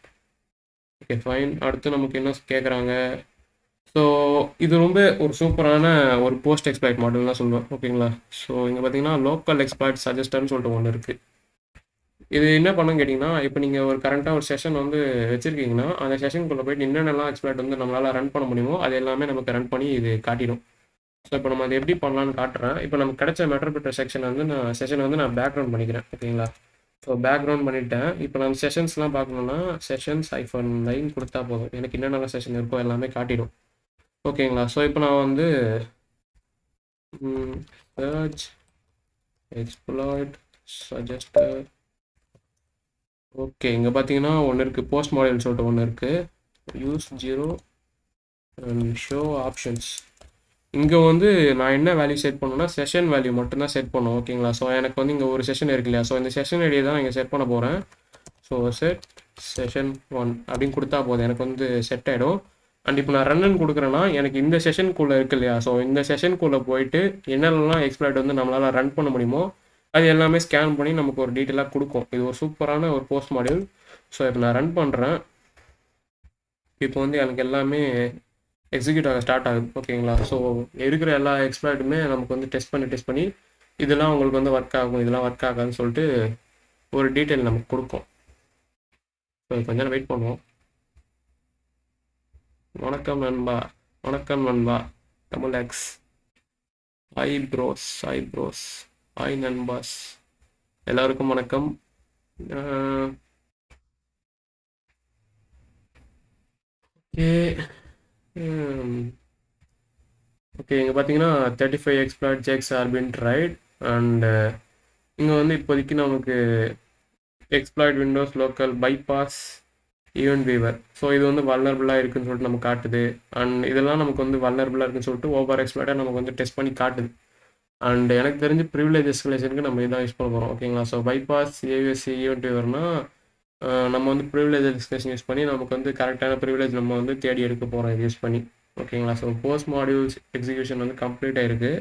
Okay, fine. அடுத்து நமக்கு என்ன கேட்குறாங்க? ஸோ இது ரொம்ப ஒரு சூப்பரான ஒரு போஸ்ட் எக்ஸ்பிளாய்ட் மாடல் தான் சொல்லுவேன். ஓகேங்களா? ஸோ இங்கே பார்த்தீங்கன்னா லோக்கல் எக்ஸ்பிளாய்ட் சஜஸ்டர்னு சொல்லிட்டு ஒன்று இருக்குது. இது என்ன பண்ணுன்னு கேட்டிங்கன்னா, இப்போ நீங்கள் ஒரு கரண்ட்டாக ஒரு செஷன் வந்து வச்சுருக்கீங்கன்னா, அந்த செஷனுக்குள்ளே போய்ட்டு என்னென்னலாம் எக்ஸ்பிளாய்ட் வந்து நம்மளால் ரன் பண்ண முடியுமோ அது எல்லாமே நமக்கு ரன் பண்ணி இது காட்டிடும். ஸோ இப்போ நம்ம அதை எப்படி பண்ணலான்னு காட்டுறேன். இப்போ நமக்கு கிடைச்ச மெட்டர்பிரிட்டர் செஷனை வந்து நான் பேக்ரவுண்ட் பண்ணிக்கிறேன். ஓகேங்களா? ஸோ பேக்ரவுண்ட் பண்ணிவிட்டேன். இப்போ நம்ம செஷன்ஸ்லாம் பார்க்கணுன்னா செஷன்ஸ் -9 கொடுத்தா போதும், எனக்கு என்னென்ன செஷன் இருக்கோ எல்லாமே காட்டிடும். ஓகேங்களா? ஸோ இப்போ நான் வந்து சர்ச் எக்ஸ்ப்ளாய்ட் சஜஸ்டர். ஓகே, இங்கே பார்த்தீங்கன்னா ஒன்று இருக்குது, போஸ்ட் மாடல் சொல்லிட்டு ஒன்று இருக்குது, யூஸ் 0 அண்ட் ஷோ ஆப்ஷன்ஸ். இங்கே வந்து நான் என்ன வேல்யூ செட் பண்ணணும்னா செஷன் வேல்யூ மட்டும்தான் செட் பண்ணும். ஓகேங்களா? ஸோ எனக்கு வந்து இங்கே ஒரு செஷன் இருக்கு இல்லையா? ஸோ இந்த செஷன் ஐடியை தான் இங்கே செட் பண்ண போகிறேன். ஸோ செட் செஷன் 1 அப்படின்னு கொடுத்தா போதும், எனக்கு வந்து செட் ஆகிடும். அண்ட் இப்போ நான் ரன்னு கொடுக்குறேன்னா எனக்கு இந்த செஷனுக்குள்ளே இருக்கு இல்லையா? ஸோ இந்த செஷனுக்குள்ளே போயிட்டு என்னென்னலாம் எக்ஸ்பிளாய்ட் வந்து நம்மளால் ரன் பண்ண முடியுமோ அது எல்லாமே ஸ்கேன் பண்ணி நமக்கு ஒரு டீட்டெயிலாக கொடுக்கும். இது ஒரு சூப்பரான ஒரு போஸ்ட் மாடியூல். ஸோ இப்போ நான் ரன் பண்ணுறேன். இப்போ வந்து எனக்கு எல்லாமே எக்ஸிக்யூட் ஆக ஸ்டார்ட் ஆகுது. ஓகேங்களா? ஸோ இருக்கிற எல்லா எக்ஸ்பிளாய்ட்டுமே நமக்கு வந்து டெஸ்ட் பண்ணி இதெல்லாம் உங்களுக்கு வந்து ஒர்க் ஆகும், இதெல்லாம் ஒர்க் ஆகாதுன்னு சொல்லிட்டு ஒரு டீட்டெயில் நமக்கு கொடுக்கும். ஸோ கொஞ்ச நேரம் வெயிட் பண்ணுவோம். வணக்கம் நண்பா தமிழ் எக்ஸ். ஐப்ரோஸ் ஐ நண்பாஸ், எல்லாருக்கும் வணக்கம். ஓகே, இங்கே பார்த்தீங்கன்னா 35 exploit checks are been tried. And இங்கே வந்து இப்போதைக்கு நமக்கு exploit Windows local bypass event viewer. So இது வந்து வல்னரபிளாக இருக்குன்னு சொல்லிட்டு நமக்கு காட்டுது. அண்ட் இதெல்லாம் நமக்கு வந்து வல்னரபிளாக இருக்குன்னு சொல்லிட்டு ஓவர் எக்ஸ்ப்ளாய்டாக நமக்கு வந்து டெஸ்ட் பண்ணி காட்டுது. அண்ட் எனக்கு தெரிஞ்சு ப்ரிவிலேஜ் எஸ்கலேஷனுக்கு நம்ம இதான் யூஸ் பண்ண போகிறோம். ஓகேங்களா? ஸோ பைபாஸ் ஏவிஎஸ்சி ஈவெண்ட் வியூவர்னா நம்ம வந்து ப்ரிவிலேஜ் எஸ்கலேஷன் யூஸ் பண்ணி நமக்கு வந்து கரெக்டான ப்ரிவிலேஜ் நம்ம வந்து தேடி எடுக்க போகிறோம் இது யூஸ் பண்ணி. ஓகேங்களா? ஸோ போஸ்ட் மாடியூல்ஸ் எக்ஸிக்யூஷன் வந்து கம்ப்ளீட் ஆயிருக்கு.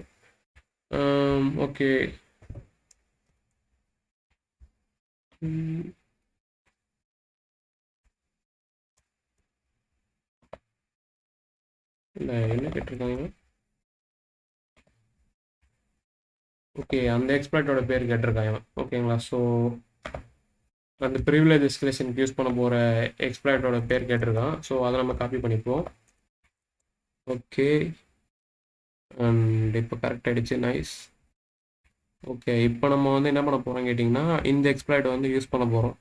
ஓகே. இல்லை என்ன கேட்டிருக்காங்க? ஓகே, அந்த எக்ஸ்பிளைட்டோட பேர் கேட்டிருக்காங்க. ஓகேங்களா? ஸோ அந்த ப்ரிவிலேஜ் எஸ்கலேஷனுக்கு யூஸ் பண்ண போகிற எக்ஸ்பிளைட்டோட பேர் கேட்டிருக்கான். ஸோ அதை நம்ம காப்பி பண்ணிப்போம். ஓகே, அண்ட் இப்போ கரெக்ட் ஆகிடுச்சு. நைஸ். ஓகே, இப்போ நம்ம வந்து என்ன பண்ண போகிறோம் கேட்டிங்கன்னா, இந்த எக்ஸ்பிளைட் வந்து யூஸ் பண்ண போகிறோம்.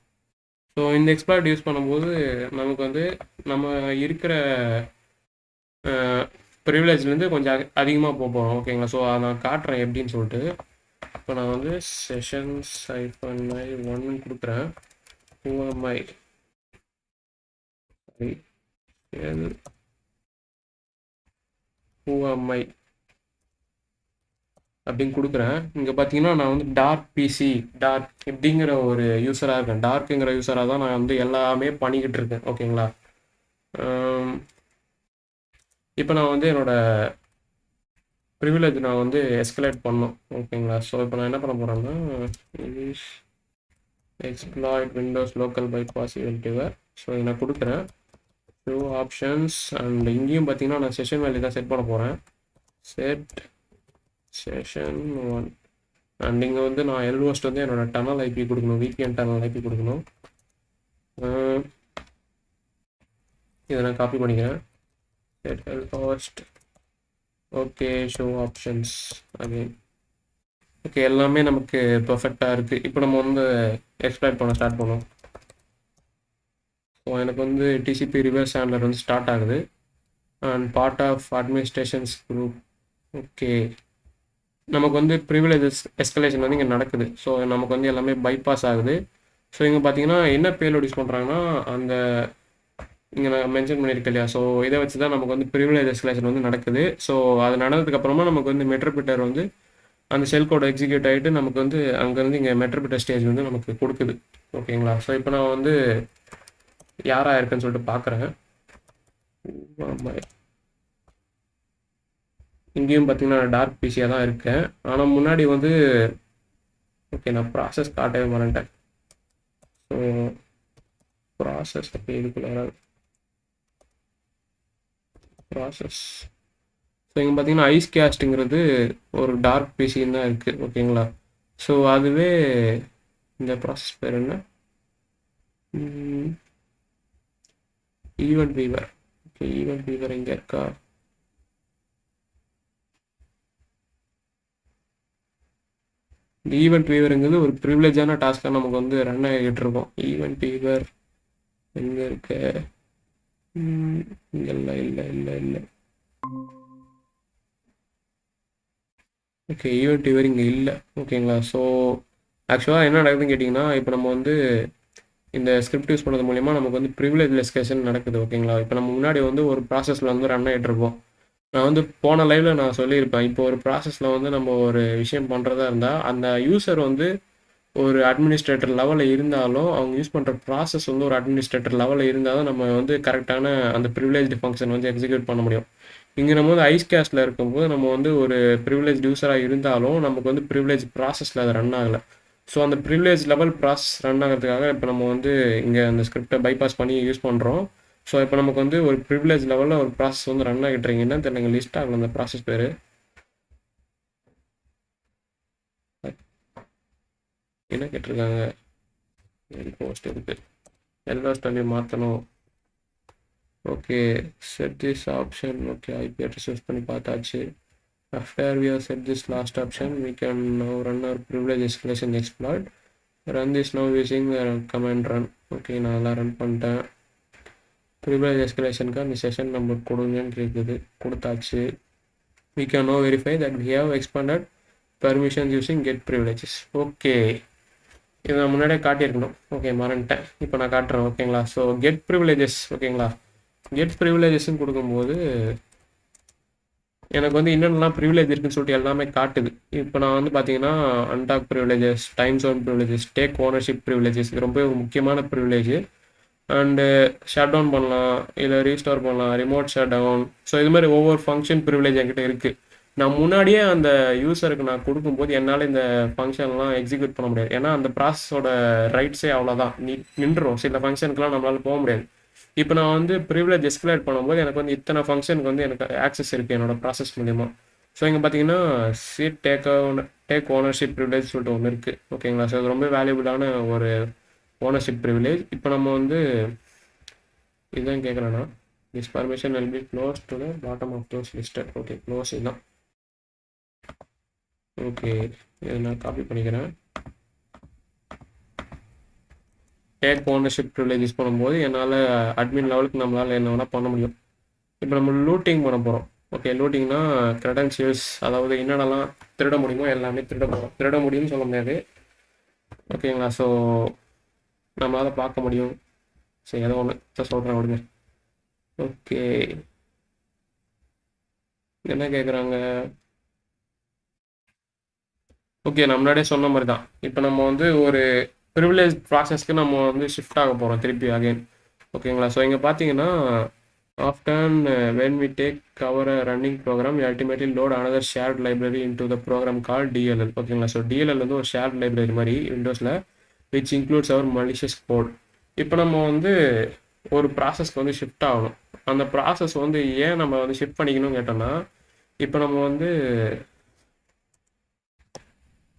ஸோ இந்த எக்ஸ்பிளைட் யூஸ் பண்ணும்போது நமக்கு வந்து நம்ம இருக்கிற ப்ரிவிலேஜ்லேருந்து கொஞ்சம் அதிகமாக போகிறோம். ஓகேங்களா? ஸோ அதை நான் காட்டுறேன் எப்படின்னு சொல்லிட்டு. இப்போ நான் வந்து செஷன்ஸ் -1 கொடுக்குறேன். whoami whoami அப்படின்னு கொடுக்குறேன். இங்கே பார்த்தீங்கன்னா நான் வந்து டார்க் பிசி டார்க் இப்படிங்கிற ஒரு யூஸராக இருக்கேன். டார்க்குங்கிற யூஸராக தான் நான் வந்து எல்லாமே பண்ணிக்கிட்டு இருக்கேன். ஓகேங்களா? இப்போ நான் வந்து என்னோட ப்ரிவிலேஜ் நான் வந்து எஸ்கலேட் பண்ணோம். ஓகேங்களா? ஸோ இப்போ நான் என்ன பண்ண போகிறேன்னா exploit Windows local bypass event viewer. So இதை நான் கொடுக்குறேன். ஷோ ஆப்ஷன்ஸ் அண்ட் இங்கேயும் பார்த்தீங்கன்னா நான் செஷன் வேல்யூ தான் செட் பண்ண போகிறேன். செட் செஷன் 1 அண்ட் இங்கே வந்து நான் எல்ஹோஸ்ட் வந்து என்னோட டனல் ஐபி கொடுக்கணும். விபிஎன் டனல் ஐபி கொடுக்கணும். இதை நான் காப்பி பண்ணிக்கிறேன். Set lhost. Okay, show options again. Okay, எல்லாமே நமக்கு பர்ஃபெக்டாக இருக்குது. இப்போ நம்ம வந்து எக்ஸ்பிளைட் பண்ண ஸ்டார்ட் பண்ணுவோம். ஸோ எனக்கு வந்து டிசிபி ரிவர்ஸ் ஹேண்ட்லர் வந்து ஸ்டார்ட் ஆகுது and part of administrations group. Okay, நமக்கு வந்து ப்ரிவிலேஜஸ் எஸ்கலேஷன் வந்து இங்கே நடக்குது. ஸோ நமக்கு வந்து எல்லாமே பைபாஸ் ஆகுது. ஸோ இங்கே பார்த்தீங்கன்னா என்ன பேலோட் யூஸ் பண்ணுறாங்கன்னா அந்த இங்கே நான் மென்ஷன் பண்ணியிருக்கேன் இல்லையா? ஸோ இதை வச்சு தான் நமக்கு வந்து ப்ரிவிலேஜ் எஸ்கலேஷன் வந்து நடக்குது. ஸோ அது நடந்ததுக்கப்புறமா நமக்கு வந்து மெட்ரோபிட்டர் வந்து அந்த ஷெல் கோட் எக்ஸிக்யூட் ஆகிட்டு நமக்கு வந்து அங்கேருந்து இங்கே மெட்ரோபிட்டர் ஸ்டேஜ் வந்து நமக்கு கொடுக்குது. ஓகேங்களா? ஸோ இப்போ நான் வந்து யாராக இருக்குன்னு சொல்லிட்டு பார்க்குறேன். இங்கேயும் பார்த்தீங்கன்னா டார்க் பிசியாக தான் இருக்கேன். ஆனால் முன்னாடி வந்து ஓகே நான் ப்ராசஸ் காட்டவே மறந்துட்டேன். ஸோ ப்ராசஸ் அப்போ இதுக்குள்ள வராது. ப்ராசஸ். ஸோ இங்கே பார்த்தீங்கன்னா ஐஸ் கேஸ்ட்டுங்கிறது ஒரு டார்க் பிசின்னு தான் இருக்குது. ஓகேங்களா? ஸோ அதுவே இந்த ப்ராசஸ் பேர் என்ன? Event viewer. Okay, event viewer இங்கே இருக்கா? இந்த ஈவெண்ட் வீவருங்கிறது ஒரு ப்ரிவிலேஜான டாஸ்க்காக நமக்கு வந்து ரன் ஆகிட்டு இருக்கோம். ஈவெண்ட் வீவர் எங்கே இருக்க? இங்கே இல்லை இல்லை இல்லை இல்லை. ஓகே, ஈவெண்ட் வீவர் இங்கே இல்லை. ஓகேங்களா? ஸோ ஆக்சுவலாக என்ன நடக்குதுன்னு கேட்டிங்கன்னா, இப்போ நம்ம வந்து இந்த ஸ்கிரிப்ட் யூஸ் பண்ணுறது மூலிமா நமக்கு வந்து ப்ரிவிலேஜ் எஸ்கலேஷன் நடக்குது. ஓகேங்களா? இப்போ நம்ம முன்னாடி வந்து ஒரு ப்ராசஸில் வந்து ரன் ஆகிட்டு இருப்போம். நான் வந்து போன லைவில் நான் சொல்லியிருப்பேன். இப்போ ஒரு ப்ராசஸில் வந்து நம்ம ஒரு விஷயம் பண்ணுறதா இருந்தால் அந்த யூசர் வந்து ஒரு அட்மினிஸ்ட்ரேட்டர் லெவலில் இருந்தாலும் அவங்க யூஸ் பண்ணுற ப்ராசஸ் வந்து ஒரு அட்மினிஸ்ட்ரேட்டர் லெவலில் இருந்தால் தான் நம்ம வந்து கரெக்டான அந்த ப்ரிவிலேஜ்டு ஃபங்க்ஷன் வந்து எக்ஸிக்யூட் பண்ண முடியும். இங்கே நம்ம வந்து ஐஸ் கேஸ்டில் இருக்கும்போது நம்ம வந்து ஒரு ப்ரிவிலேஜ் யூஸராக இருந்தாலும் நமக்கு வந்து ப்ரிவிலேஜ் ப்ராசஸில் அது ரன் ஆகலை. ஸோ அந்த ப்ரிவிலேஜ் லெவல் ப்ராசஸ் ரன் ஆகிறதுக்காக இப்போ நம்ம வந்து இங்கே அந்த ஸ்கிரிப்டை பைபாஸ் பண்ணி யூஸ் பண்ணுறோம். ஸோ இப்போ நமக்கு வந்து ஒரு ப்ரிவிலேஜ் லெவலில் ஒரு ப்ராசஸ் வந்து ரன் ஆகிட்டு இருக்கீங்கன்னா தெரியல, லிஸ்ட் ஆகல அந்த ப்ராசஸ் பேர். என்ன கேட்டிருக்காங்க? போஸ்ட் இருக்குது. எல்லா ஸ்டைலையும் மாற்றணும். Okay, set this option. Okay, IP address use பண்ணி பார்த்தாச்சு. After we have set this last option, we can now run our privilege escalation exploit. Run this now using the command run. Okay, நான் அதெல்லாம் run பண்ணிட்டேன். Privilege எஸ்கலேஷனுக்கு அந்த session number கொடுங்கன்னு இருக்குது, கொடுத்தாச்சு. We can now verify that we have expanded permissions using get privileges. Okay, இதை நான் முன்னாடியே காட்டியிருக்கணும். ஓகே, மறந்துட்டேன். இப்போ நான் காட்டுறேன். ஓகேங்களா? So get privileges. ஓகேங்களா? கெட் ப்ரிவிலேஜஸ்ன்னு கொடுக்கும்போது எனக்கு வந்து என்னென்னலாம் ப்ரிவிலேஜ் இருக்குன்னு சொல்லிட்டு எல்லாமே காட்டுது. இப்போ நான் வந்து பார்த்தீங்கன்னா, undock privileges, time zone privileges, take ownership privileges இது ரொம்ப முக்கியமான ப்ரிவிலேஜ். அண்டு ஷட் டவுன் பண்ணலாம், இல்லை ரீஸ்டோர் பண்ணலாம், ரிமோட் ஷட் டவுன். ஸோ இது மாதிரி ஒவ்வொரு ஃபங்க்ஷன் ப்ரிவிலேஜ் என்கிட்ட இருக்குது. நான் முன்னாடியே அந்த யூசருக்கு நான் கொடுக்கும்போது என்னால் இந்த ஃபங்க்ஷன்லாம் எக்ஸிக்யூட் பண்ண முடியாது. ஏன்னா அந்த ப்ராசஸோட ரைட்ஸே அவ்வளோதான், நின்றுடும். சில ஃபங்க்ஷனுக்குலாம் நம்மளால் போக முடியாது. இப்போ நான் வந்து ப்ரிவிலேஜ் எஸ்கலேட் பண்ணும்போது எனக்கு வந்து இத்தனை ஃபங்க்ஷனுக்கு வந்து எனக்கு ஆக்சஸ் இருக்குது என்னோட ப்ராசஸ் மூலிமா. ஸோ இங்கே பார்த்தீங்கன்னா சீட் டேக் ஓனர்ஷிப் ப்ரிவிலேஜ் சொல்லிட்டு ஒன்று இருக்குது. ஓகேங்களா? ஸோ இது ரொம்ப வேல்யூபிளான ஒரு ஓனர்ஷிப் ப்ரிவிலேஜ். இப்போ நம்ம வந்து இதுதான் கேட்குறேன்னா, this permission will be close to the bottom of those listed. Okay, close இதுதான். ஓகே, இதை நான் காப்பி பண்ணிக்கிறேன். டேக் ஓனர்ஷிப் ப்ரிவிலேஜ் யூஸ் பண்ணும்போது என்னால் அட்மின் லெவலுக்கு நம்மளால் என்ன வேணால் பண்ண முடியும். இப்போ நம்ம லூட்டிங் பண்ண போகிறோம். ஓகே, லூட்டிங்னா க்ரெடென்ஷியல்ஸ், அதாவது என்னென்னலாம் திருட முடியுமோ எல்லாமே திருட போகிறோம். திருட முடியும்னு சொல்ல முடியாது. ஓகேங்களா? ஸோ நம்மளால் பார்க்க முடியும். சரி, ஏதோ ஒன்று சொல்கிறேன் விடுங்க. ஓகே, என்ன கேட்குறாங்க? ஓகே, நான் முன்னாடியே சொன்ன மாதிரி தான். இப்போ நம்ம வந்து ஒரு ப்ரிவிலேஜ் ப்ராசஸ்க்கு நம்ம வந்து ஷிஃப்ட் ஆக போகிறோம் திருப்பி அகைன். ஓகேங்களா? ஸோ இங்கே பார்த்தீங்கன்னா often when we take our running program we ultimately load another shared library into the program called DLL. ஓகேங்களா? ஸோ DLL வந்து ஒரு ஷேர்ட் லைப்ரரி மாதிரி விண்டோஸில், which includes our malicious code. இப்போ நம்ம வந்து ஒரு ப்ராசஸ்க்கு வந்து ஷிஃப்ட் ஆகணும். அந்த ப்ராசஸ் வந்து ஏன் நம்ம வந்து ஷிஃப்ட் பண்ணிக்கணும்னு கேட்டோம்னா, இப்போ நம்ம வந்து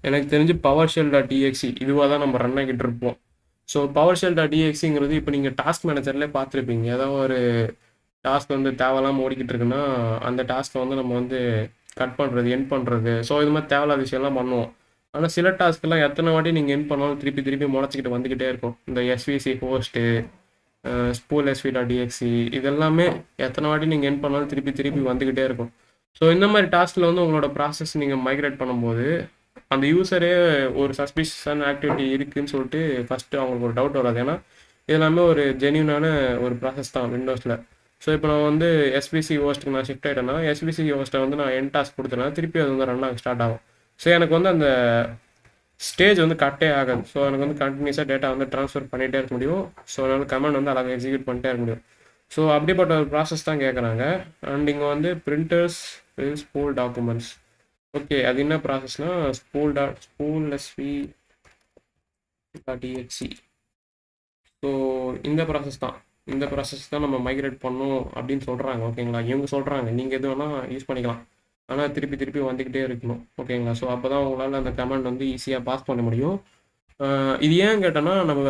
எனக்கு தெரிஞ்சு PowerShell.exe இதுவாக தான் நம்ம ரன் ஆகிட்டு இருப்போம். ஸோ PowerShell.exeங்கிறது இப்போ நீங்கள் டாஸ்க் மேனேஜர்லேயே பார்த்துருப்பீங்க. ஏதோ ஒரு டாஸ்க் வந்து தேவையில்லாமல் ஓடிக்கிட்டு இருக்குன்னா அந்த டாஸ்க்கை வந்து நம்ம வந்து கட் பண்ணுறது, என் பண்ணுறது, ஸோ இது மாதிரி தேவையில்லாத விஷயம்லாம் பண்ணுவோம். ஆனால் சில டாஸ்க்கெல்லாம் எத்தனை வாட்டி நீங்கள் என் பண்ணாலும் திருப்பி திருப்பி முளைச்சிக்கிட்டு வந்துக்கிட்டே இருக்கும். இந்த எஸ்விசி ஹோஸ்ட்டு, ஸ்பூல் எஸ்வி.exe இதெல்லாமே எத்தனை வாட்டி நீங்கள் என் பண்ணாலும் திருப்பி திருப்பி வந்துக்கிட்டே இருக்கும். ஸோ இந்த மாதிரி டாஸ்கில் வந்து உங்களோட ப்ராசஸ் நீங்கள் மைக்ரேட் பண்ணும்போது அந்த யூசரே ஒரு சஸ்பிஷியஸான ஆக்டிவிட்டி இருக்குதுன்னு சொல்லிட்டு ஃபஸ்ட்டு அவங்களுக்கு ஒரு டவுட் வராது. ஏன்னா இதெல்லாமே ஒரு ஜென்யூனான ஒரு ப்ராசஸ் தான் விண்டோஸில். ஸோ இப்போ நான் வந்து எஸ்பிசி ஹோஸ்ட்டுக்கு நான் ஷிஃப்ட் ஆகிட்டேன்னா எஸ்பிசி ஹோஸ்ட்டை வந்து நான் என் டாஸ்க் கொடுத்தேன்னா திருப்பி அது வந்து ரன் ஆக ஸ்டார்ட் ஆகும். ஸோ எனக்கு வந்து அந்த ஸ்டேஜ் வந்து கட்டே ஆகாது. ஸோ எனக்கு வந்து கண்டினியூஸாக டேட்டா வந்து ட்ரான்ஸ்ஃபர் பண்ணிகிட்டே இருக்க முடியும். ஸோ அதனால் கமெண்ட் வந்து அழகாக எக்ஸிக்யூட் பண்ணிட்டே இருக்க முடியும். ஸோ அப்படிப்பட்ட ஒரு ப்ராசஸ் தான் கேட்குறாங்க. அண்ட் இங்கே வந்து printers will spool documents. Okay, அது என்ன ப்ராசஸ்னால் ஸ்பூல் எஸ்வி.exe. ஸோ இந்த ப்ராசஸ் தான் நம்ம மைக்ரேட் பண்ணணும் அப்படின்னு சொல்கிறாங்க. ஓகேங்களா? இவங்க சொல்கிறாங்க, நீங்கள் எது வேணால் யூஸ் பண்ணிக்கலாம், ஆனால் திருப்பி திருப்பி வந்துக்கிட்டே இருக்கணும். ஓகேங்களா? ஸோ அப்போ தான் உங்களால் அந்த கமெண்ட் வந்து ஈஸியாக பாஸ் பண்ண முடியும். இது ஏன் கேட்டோன்னா, நம்ம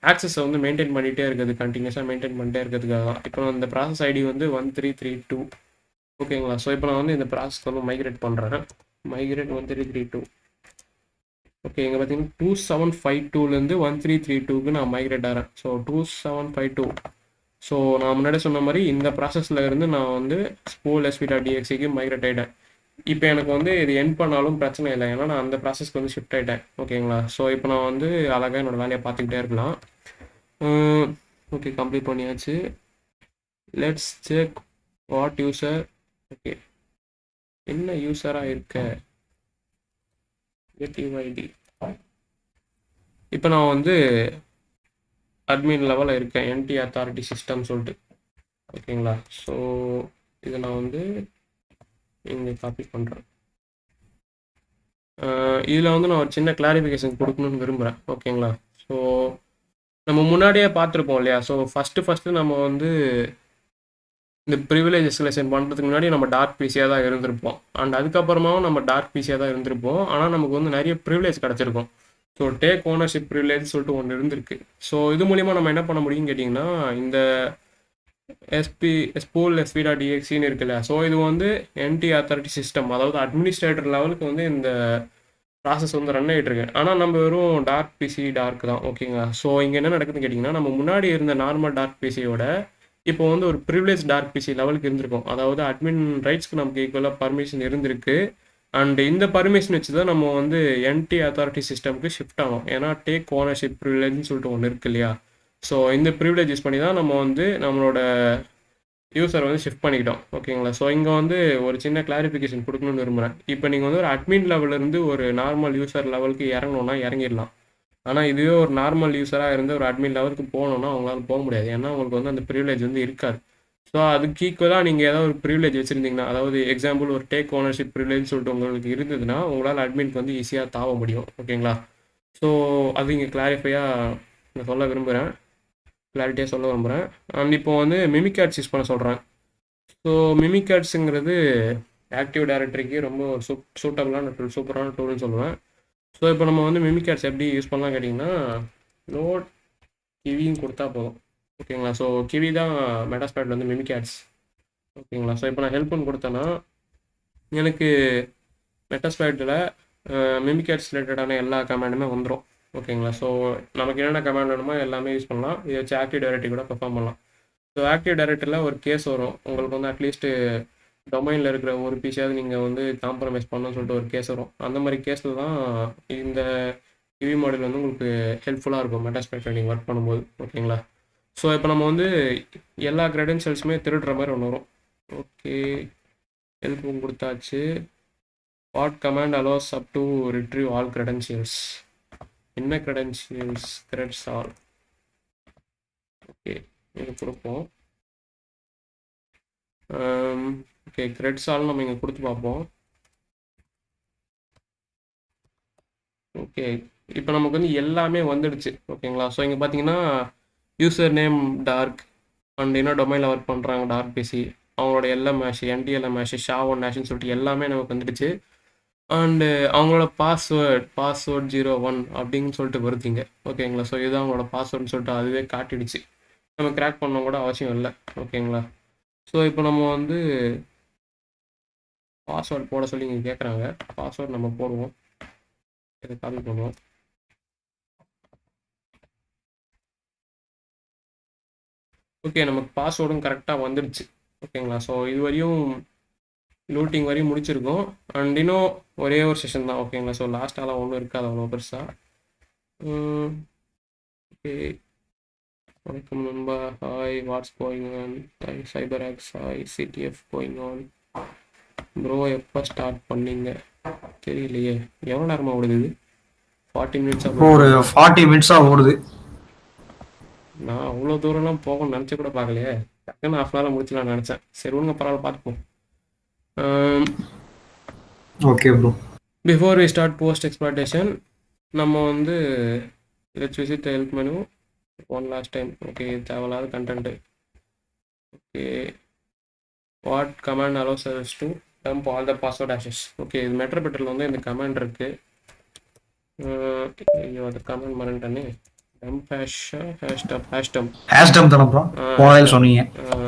ஆக்சஸை வந்து மெயின்டைன் பண்ணிகிட்டே இருக்குது, கண்டினியூஸாக மெயின்டைன் பண்ணிட்டே இருக்கிறதுக்காக தான். இப்போ இந்த ப்ராசஸ் ஐடி வந்து 1332. ஓகேங்களா? ஸோ இப்போ நான் வந்து இந்த ப்ராசஸ்க்கு வந்து மைக்ரேட் பண்ணுறேன். மைக்ரேட் 1332. ஓகே, இங்கே பார்த்தீங்கன்னா 2752லேருந்து 1332க்கு நான் மைக்ரேட் ஆகிறேன். ஸோ 2752. ஸோ நான் முன்னாடி சொன்ன மாதிரி இந்த ப்ராசஸில் இருந்து நான் வந்து ஸ்பூல் எஸ்வி.exe மைக்ரேட் ஆகிட்டேன். இப்போ எனக்கு வந்து இது என் பண்ணாலும் பிரச்சனை இல்லை, ஏன்னா நான் அந்த ப்ராசஸ்க்கு வந்து ஷிஃப்ட் ஆகிட்டேன். ஓகேங்களா? ஸோ இப்போ நான் வந்து அழகாக என்னோடய வேலையை பார்த்துக்கிட்டே இருக்கலாம். ஓகே, கம்ப்ளீட் பண்ணியாச்சு. Let's check what user. Okay, என்ன யூஸராக இருக்க யூஐடி. இப்போ நான் வந்து அட்மின் லெவலில் இருக்கேன், என்டி அத்தாரிட்டி சிஸ்டம் சொல்லிட்டு. ஓகேங்களா? ஸோ இதை நான் வந்து இங்கே காப்பி பண்ணுறேன். இதில் வந்து நான் ஒரு சின்ன கிளாரிஃபிகேஷன் கொடுக்கணும்னு விரும்புகிறேன். ஓகேங்களா? ஸோ நம்ம முன்னாடியே பார்த்துருப்போம் இல்லையா? ஸோ ஃபஸ்ட்டு நம்ம வந்து இந்த ப்ரிவிலேஜ் எஸ்கலேஷன் பண்ணுறதுக்கு முன்னாடி நம்ம டார்க் பிசியாக தான் இருந்திருப்போம். அண்ட் அதுக்கப்புறமாவும் நம்ம டார்க் பிசியாக தான் இருந்திருப்போம். ஆனால் நமக்கு வந்து நிறைய ப்ரிவிலேஜ் கிடச்சிருக்கும். ஸோ டேக் ஓனர்ஷிப் ப்ரிவிலேஜ் சொல்லிட்டு ஒன்று இருந்திருக்கு. ஸோ இது மூலிமா நம்ம என்ன பண்ண முடியும்னு கேட்டிங்கன்னா, இந்த ஸ்பூல் எஸ்வி.exe இருக்குல்ல, ஸோ இது வந்து என்டி அத்தாரிட்டி சிஸ்டம், அதாவது அட்மினிஸ்ட்ரேட்டர் லெவலுக்கு வந்து இந்த ப்ராசஸ் வந்து ரன் ஆகிட்டு இருக்கு. ஆனால் நம்ம வெறும் டார்க் தான். ஓகேங்களா? ஸோ இங்கே என்ன நடக்குதுன்னு கேட்டிங்கன்னா, நம்ம முன்னாடி இருந்த நார்மல் டார்க் பிசியோட இப்போ வந்து ஒரு ப்ரிவிலேஜ் டார்க் பிசி லெவலுக்கு இருந்திருக்கும். அதாவது அட்மின் ரைட்ஸ்க்கு நமக்கு ஈக்குவலாக பர்மிஷன் இருந்திருக்கு. அண்ட் இந்த பர்மிஷன் வச்சு தான் நம்ம வந்து என்டி அத்தாரிட்டி சிஸ்டம்க்கு ஷிஃப்ட் ஆகும். ஏன்னா டேக் ஓனர்ஷிப் ப்ரிவிலேஜ்னு சொல்லிட்டு ஒன்று இருக்கு இல்லையா? ஸோ இந்த ப்ரிவிலேஜ் யூஸ் பண்ணி தான் நம்ம வந்து நம்மளோட யூசர் வந்து ஷிஃப்ட் பண்ணிக்கிட்டோம். ஓகேங்களா? ஸோ இங்கே வந்து ஒரு சின்ன கிளாரிஃபிகேஷன் கொடுக்கணும்னு விரும்புகிறேன். இப்போ நீங்கள் வந்து ஒரு அட்மின் லெவல்லேருந்து ஒரு நார்மல் யூசர் லெவலுக்கு இறங்கணும்னா இறங்கிடலாம். ஆனால் இதுவே ஒரு நார்மல் யூஸராக இருந்து ஒரு அட்மின் லெவலுக்கு போகணுன்னா அவங்களால போக முடியாது. ஏன்னா உங்களுக்கு வந்து அந்த ப்ரிவிலேஜ் வந்து இருக்காது. ஸோ அதுக்கு ஈக்குவலாக நீங்கள் ஏதாவது ஒரு ப்ரிவிலேஜ் வச்சுருந்தீங்கன்னா, அதாவது எக்ஸாம்பிள் ஒரு டேக் ஓனர்ஷிப் ப்ரிவிலேஜ் சொல்லிட்டு உங்களுக்கு இருந்ததுன்னா உங்களால் அட்மின்க்கு வந்து ஈஸியாக தாவ முடியும். ஓகேங்களா? ஸோ அது இங்கே கிளாரிஃபையாக நான் சொல்ல விரும்புகிறேன், கிளாரிட்டியாக சொல்ல விரும்புகிறேன். அண்ட் இப்போ வந்து மிமிகேட்ஸ் யூஸ் பண்ண சொல்கிறேன். ஸோ மிமிகேட்ஸுங்கிறது ஆக்டிவ் டைரக்டரிக்கு ரொம்ப சூட்டபிளான டூல், சூப்பரான டூல்னு சொல்லுவேன். ஸோ இப்போ நம்ம வந்து மிமிகேட்ஸ் எப்படி யூஸ் பண்ணலாம் கேட்டிங்கன்னா, நோட் கிவின்னு கொடுத்தா போதும். ஓகேங்களா? ஸோ கிவி தான் மெட்டாஸ்பேட்டில் வந்து மிமிகேட்ஸ். ஓகேங்களா? ஸோ இப்போ நான் ஹெல்ப்னு கொடுத்தேன்னா எனக்கு மெட்டாஸ்பேட்டில் மிமிகேட்ஸ் ரிலேட்டடான எல்லா கமாண்டுமே வந்துடும். ஓகேங்களா? ஸோ நமக்கு என்னென்ன கமாண்ட் வேணுமோ எல்லாமே யூஸ் பண்ணலாம். இதை வச்சு ஆக்டிவ் டைரக்டரி கூட பெர்ஃபார்ம் பண்ணலாம். ஸோ ஆக்டிவ் டைரக்டரியில் ஒரு கேஸ் வரும். உங்களுக்கு வந்து அட்லீஸ்ட்டு டொமைனில் இருக்கிற ஒரு பீஸாவது நீங்கள் வந்து காம்ப்ரமைஸ் பண்ணணும்னு சொல்லிட்டு ஒரு கேஸ் வரும். அந்த மாதிரி கேஸில் தான் இந்த கிவி மாடல் வந்து உங்களுக்கு ஹெல்ப்ஃபுல்லாக இருக்கும் மெட்டாஸ்பேட்டில் நீங்கள் ஒர்க் பண்ணும்போது. ஓகேங்களா? ஸோ இப்போ நம்ம வந்து எல்லா க்ரெடென்ஷியல்ஸுமே திருடுற மாதிரி ஒன்று வரும். ஓகே, ஹெல்ப்பும் கொடுத்தாச்சு. What command allows up to retrieve all credentials. என்ன க்ரெடென்ஷியல்ஸ்? க்ரெட்ஸ் ஆல். ஓகே, இது கொடுப்போம். ஓகே, க்ரெட்ஸ் ஆல் நம்ம இங்கே கொடுத்து பார்ப்போம். ஓகே, இப்போ நமக்கு வந்து எல்லாமே வந்துடுச்சு. ஓகேங்களா? ஸோ இங்கே பார்த்தீங்கன்னா யூசர் நேம் டார்க் அண்ட் என்ன டொமைனில் ஒர்க் பண்ணுறாங்க டார்க் பிசி, அவங்களோட எல்எம் ஹேஷ், என்டிஎல்எம் ஹேஷ், ஷா1 ஹேஷ்னு சொல்லிட்டு எல்லாமே நமக்கு வந்துடுச்சு. அண்டு அவங்களோட பாஸ்வேர்ட் 01 அப்படின்னு சொல்லிட்டு வருதுங்க. ஓகேங்களா? ஸோ இதுதான் அவங்களோட பாஸ்வேர்டுன்னு சொல்லிட்டு அதுவே காட்டிடுச்சு. நம்ம கிராக் பண்ண கூட அவசியம் இல்லை. ஓகேங்களா? ஸோ இப்போ நம்ம வந்து பாஸ்வேர்ட் போட சொல்லி இங்கே கேட்குறாங்க. பாஸ்வேர்ட் நம்ம போடுவோம். இதை காப்பி பண்ணுவோம். ஓகே, நமக்கு பாஸ்வேர்டும் கரெக்டாக வந்துடுச்சு. ஓகேங்களா? ஸோ இது வரையும் லூட்டிங் வரையும் முடிச்சிருக்கோம். அண்ட் இன்னும் ஒரே ஒரு செஷன் தான். ஓகேங்களா? ஸோ லாஸ்ட்டாலாம் ஒன்றும் இருக்காது அவ்வளோ பெருசாக. ஓகே, வணக்கம் நண்பா. Hi, what's going on? Hi cyber ox. Hi CTF going on bro. எப்போ ஸ்டார்ட் பண்ணீங்க தெரியலையே. எவ்வளோ நேரமாக ஓடுது இது? 40 மினிட்ஸாக. ஒரு 40 மினிட்ஸாக ஓடுது. நான் அவ்வளோ தூரம்லாம் போகணும்னு நினச்சி கூட பார்க்கலையே. டக்குன்னு ஹாஃப் அன் ஹவரில் முடிச்சலாம்னு நினச்சேன். சரி ஒழுங்க, பரவாயில்ல, பார்த்துப்போம். Okay bro. Before we start post exploitation, நம்ம வந்து let's visit the help menu one last time. Okay, தேவையில்லாத content. Okay, what command allows us to dump all the password hashes. Okay, இது மெட்ரோபெட்டரில் வந்து இந்த கமாண்ட் இருக்குது. ஐயோ, அந்த கமாண்ட் மறந்துட்டேனே. டம்ப் ஹேஷ்டம் தானே ப்ரோ சொன்னீங்க.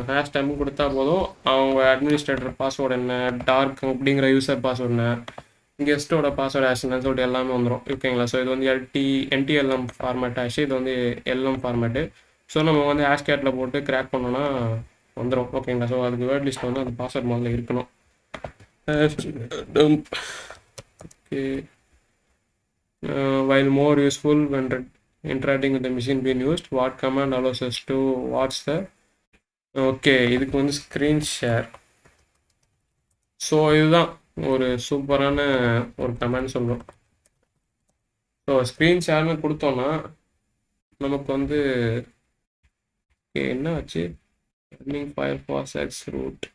ஹேஷ்டம் கொடுத்தா போதும். அவங்க அட்மினிஸ்ட்ரேட்டர் பாஸ்வேர்டு என்ன, டார்க் அப்படிங்கிற யூசர் பாஸ்வேர்டு என்ன, கெஸ்ட்டோட பாஸ்வேர்டு ஹேஷ்னு சொல்லிட்டு எல்லாமே வந்துடும். ஓகேங்களா? ஸோ இது வந்து என்டிஎல்எம் ஃபார்மேட் ஹேஷ், இது வந்து எல்எம் ஃபார்மேட்டு. ஸோ நம்ம வந்து ஹேஷ்கேட்டில் போட்டு கிராக் பண்ணோன்னா வந்துடும். ஓகேங்களா? ஸோ அதுக்கு வேர்ட் லிஸ்ட் வந்து அந்த பாஸ்வேர்ட் முதல்ல இருக்கணும். Okay, while more useful when interacting with the machine being used, what command allows us to watch the. Okay, இதுக்கு வந்து ஸ்க்ரீன் ஷேர். ஸோ இதுதான் ஒரு சூப்பரான ஒரு கமெண்ட் சொல்லுவோம். ஸோ ஸ்க்ரீன் ஷேர்னு கொடுத்தோன்னா நமக்கு வந்து என்ன ஆச்சு? Running Firefox X root.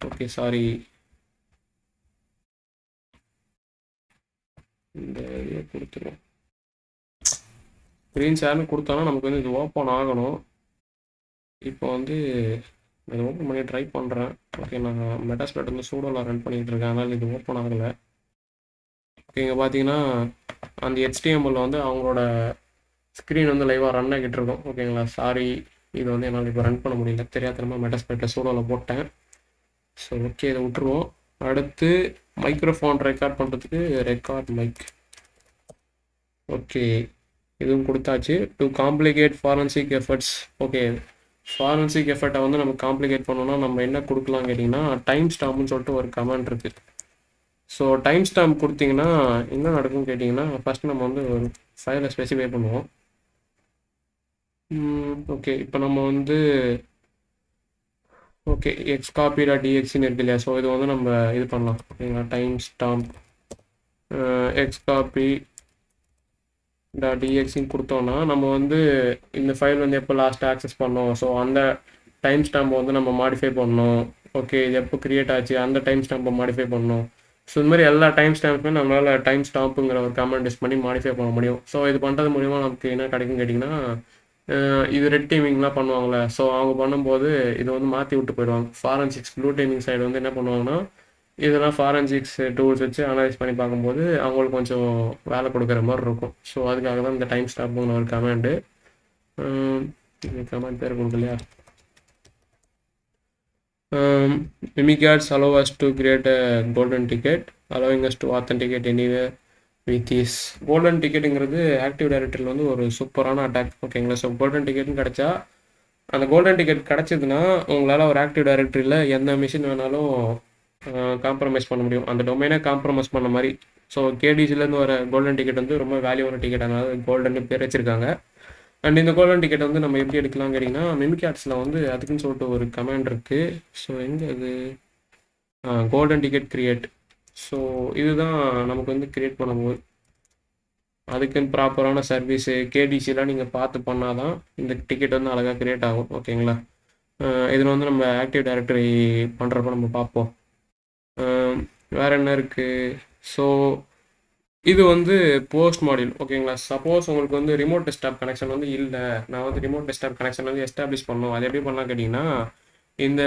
Okay, sorry, இந்த இதை கொடுத்துருவோம். ஸ்க்ரீன் ஷேர்னு கொடுத்தோன்னா நமக்கு வந்து இது ஓப்பன் ஆகணும். இப்போ வந்து இதை ஓப்பன் பண்ணி ட்ரை பண்ணுறேன். ஓகே, நான் மெட்டாஸ்பேட் வந்து சூடோவில் ரன் பண்ணிகிட்டு இருக்கேன், அதனால் இது ஓப்பன் ஆகலை. ஓகே, இங்கே பார்த்தீங்கன்னா அந்த HTML வந்து அவங்களோட ஸ்க்ரீன் வந்து லைவாக ரன் ஆகிட்டு இருக்கும். ஓகேங்களா? சாரி, இது வந்து என்னால் இப்போ ரன் பண்ண முடியல, தெரியாதனமாக மெட்டாஸ்பேட்டில் சூடோவில் போட்டேன். ஸோ ஓகே, இதை விட்டுருவோம். அடுத்து மைக்ரோஃபோன் ரெக்கார்ட் பண்ணுறதுக்கு ரெக்கார்ட் மைக். ஓகே, இதுவும் கொடுத்தாச்சு. To complicate forensic efforts. Okay, forensic எஃபர்ட்டை வந்து நம்ம காம்ப்ளிகேட் பண்ணோன்னா நம்ம என்ன கொடுக்கலாம் கேட்டிங்கன்னா, டைம் ஸ்டாம்ப்னு சொல்லிட்டு ஒரு கமெண்ட் இருக்குது. ஸோ டைம் ஸ்டாம்ப் கொடுத்தீங்கன்னா என்ன நடக்கும்னு கேட்டிங்கன்னா, ஃபஸ்ட் நம்ம வந்து ஒரு ஃபைலை ஸ்பெசிஃபை பண்ணுவோம். ஓகே, இப்போ நம்ம வந்து ஓகே xcopy.exன்னு இருக்கு இல்லையா? ஸோ இது வந்து நம்ம இது பண்ணலாம் ஓகேங்களா. டைம் ஸ்டாம்ப் xcopy.exன்னு கொடுத்தோன்னா நம்ம வந்து இந்த ஃபைல் வந்து எப்போ லாஸ்ட்டாக ஆக்சஸ் பண்ணோம், ஸோ அந்த டைம் ஸ்டாம்பை வந்து நம்ம மாடிஃபை பண்ணணும். ஓகே, இது எப்போ க்ரியேட் ஆச்சு அந்த டைம் ஸ்டாம்பை மாடிஃபை பண்ணணும். ஸோ இந்த மாதிரி எல்லா டைம் ஸ்டாம்ப்புமே நம்மளால் டைம் ஸ்டாம்புங்கிற ஒரு கமெண்ட் யூஸ் பண்ணி மாடிஃபை பண்ண முடியும். ஸோ இது பண்ணுறது மூலிமா நமக்கு என்ன கிடைக்கும் கேட்டிங்கன்னா, இது ரெட் டீமிங்லாம் பண்ணுவாங்கள்ல, ஸோ அவங்க பண்ணும்போது இதை வந்து மாற்றி விட்டு போயிடுவாங்க. ஃபாரன்சிக்ஸ் ப்ளூ டீமிங் சைடு வந்து என்ன பண்ணுவாங்கன்னா, இதெல்லாம் ஃபாரன்சிக்ஸ் டூல்ஸ் வச்சு அனலைஸ் பண்ணி பார்க்கும்போது அவங்களுக்கு கொஞ்சம் வேலை கொடுக்குற மாதிரி இருக்கும். ஸோ அதுக்காக தான் இந்த டைம் ஸ்டாம்புங்கிற ஒரு கமாண்டு. கமாண்ட் பேர் கொடுக்கலையா? Mimikatz allow us to create a golden ticket, allowing us to authenticate anywhere with this. Golden டிக்கெட்டுங்கிறது ஆக்டிவ் டைரக்டரியில் வந்து ஒரு சூப்பரான அட்டாக் ஓகேங்களா. ஸோ கோல்டன் டிக்கெட்னு கிடச்சா, அந்த கோல்டன் டிக்கெட் கிடச்சிதுன்னா உங்களால் ஒரு ஆக்டிவ் டைரக்டரியில் எந்த மிஷின் வேணாலும் காம்ப்ரமைஸ் பண்ண முடியும், அந்த டொமைனே காம்ப்ரமைஸ் பண்ண மாதிரி. ஸோ கேடிசிலேருந்து வர கோல்டன் டிக்கெட் வந்து ரொம்ப வேல்யூவான டிக்கெட், அதனால கோல்டன் பேர் வச்சிருக்காங்க. அண்ட் இந்த கோல்டன் டிக்கெட் வந்து நம்ம எப்படி எடுக்கலாம் கேட்டிங்கன்னா, மிமிகாட்ஸில் வந்து அதுக்குன்னு சொல்லிட்டு ஒரு கமாண்ட் இருக்குது. ஸோ எங்கே அது கோல்டன் டிக்கெட் கிரியேட். ஸோ இதுதான் நமக்கு வந்து கிரியேட் பண்ணும்போது அதுக்குன்னு ப்ராப்பரான சர்வீஸு கேடிசிலாம் நீங்கள் பார்த்து பண்ணால் தான் இந்த டிக்கெட் வந்து அழகாக கிரியேட் ஆகும் ஓகேங்களா. இதில் வந்து நம்ம ஆக்டிவ் டைரக்டரி பண்ணுறப்ப நம்ம பார்ப்போம். வேறு என்ன இருக்குது? ஸோ இது வந்து போஸ்ட் மாடியூல் ஓகேங்களா. சப்போஸ் உங்களுக்கு வந்து ரிமோட் டெஸ்க்டாப் கனெக்ஷன் வந்து இல்லை, நான் வந்து ரிமோட் டெஸ்க்டாப் கனெக்ஷன் வந்து எஸ்டாப்ளிஷ் பண்ணணும், அது எப்படி பண்ணலாம் கேட்டிங்கன்னா, இந்த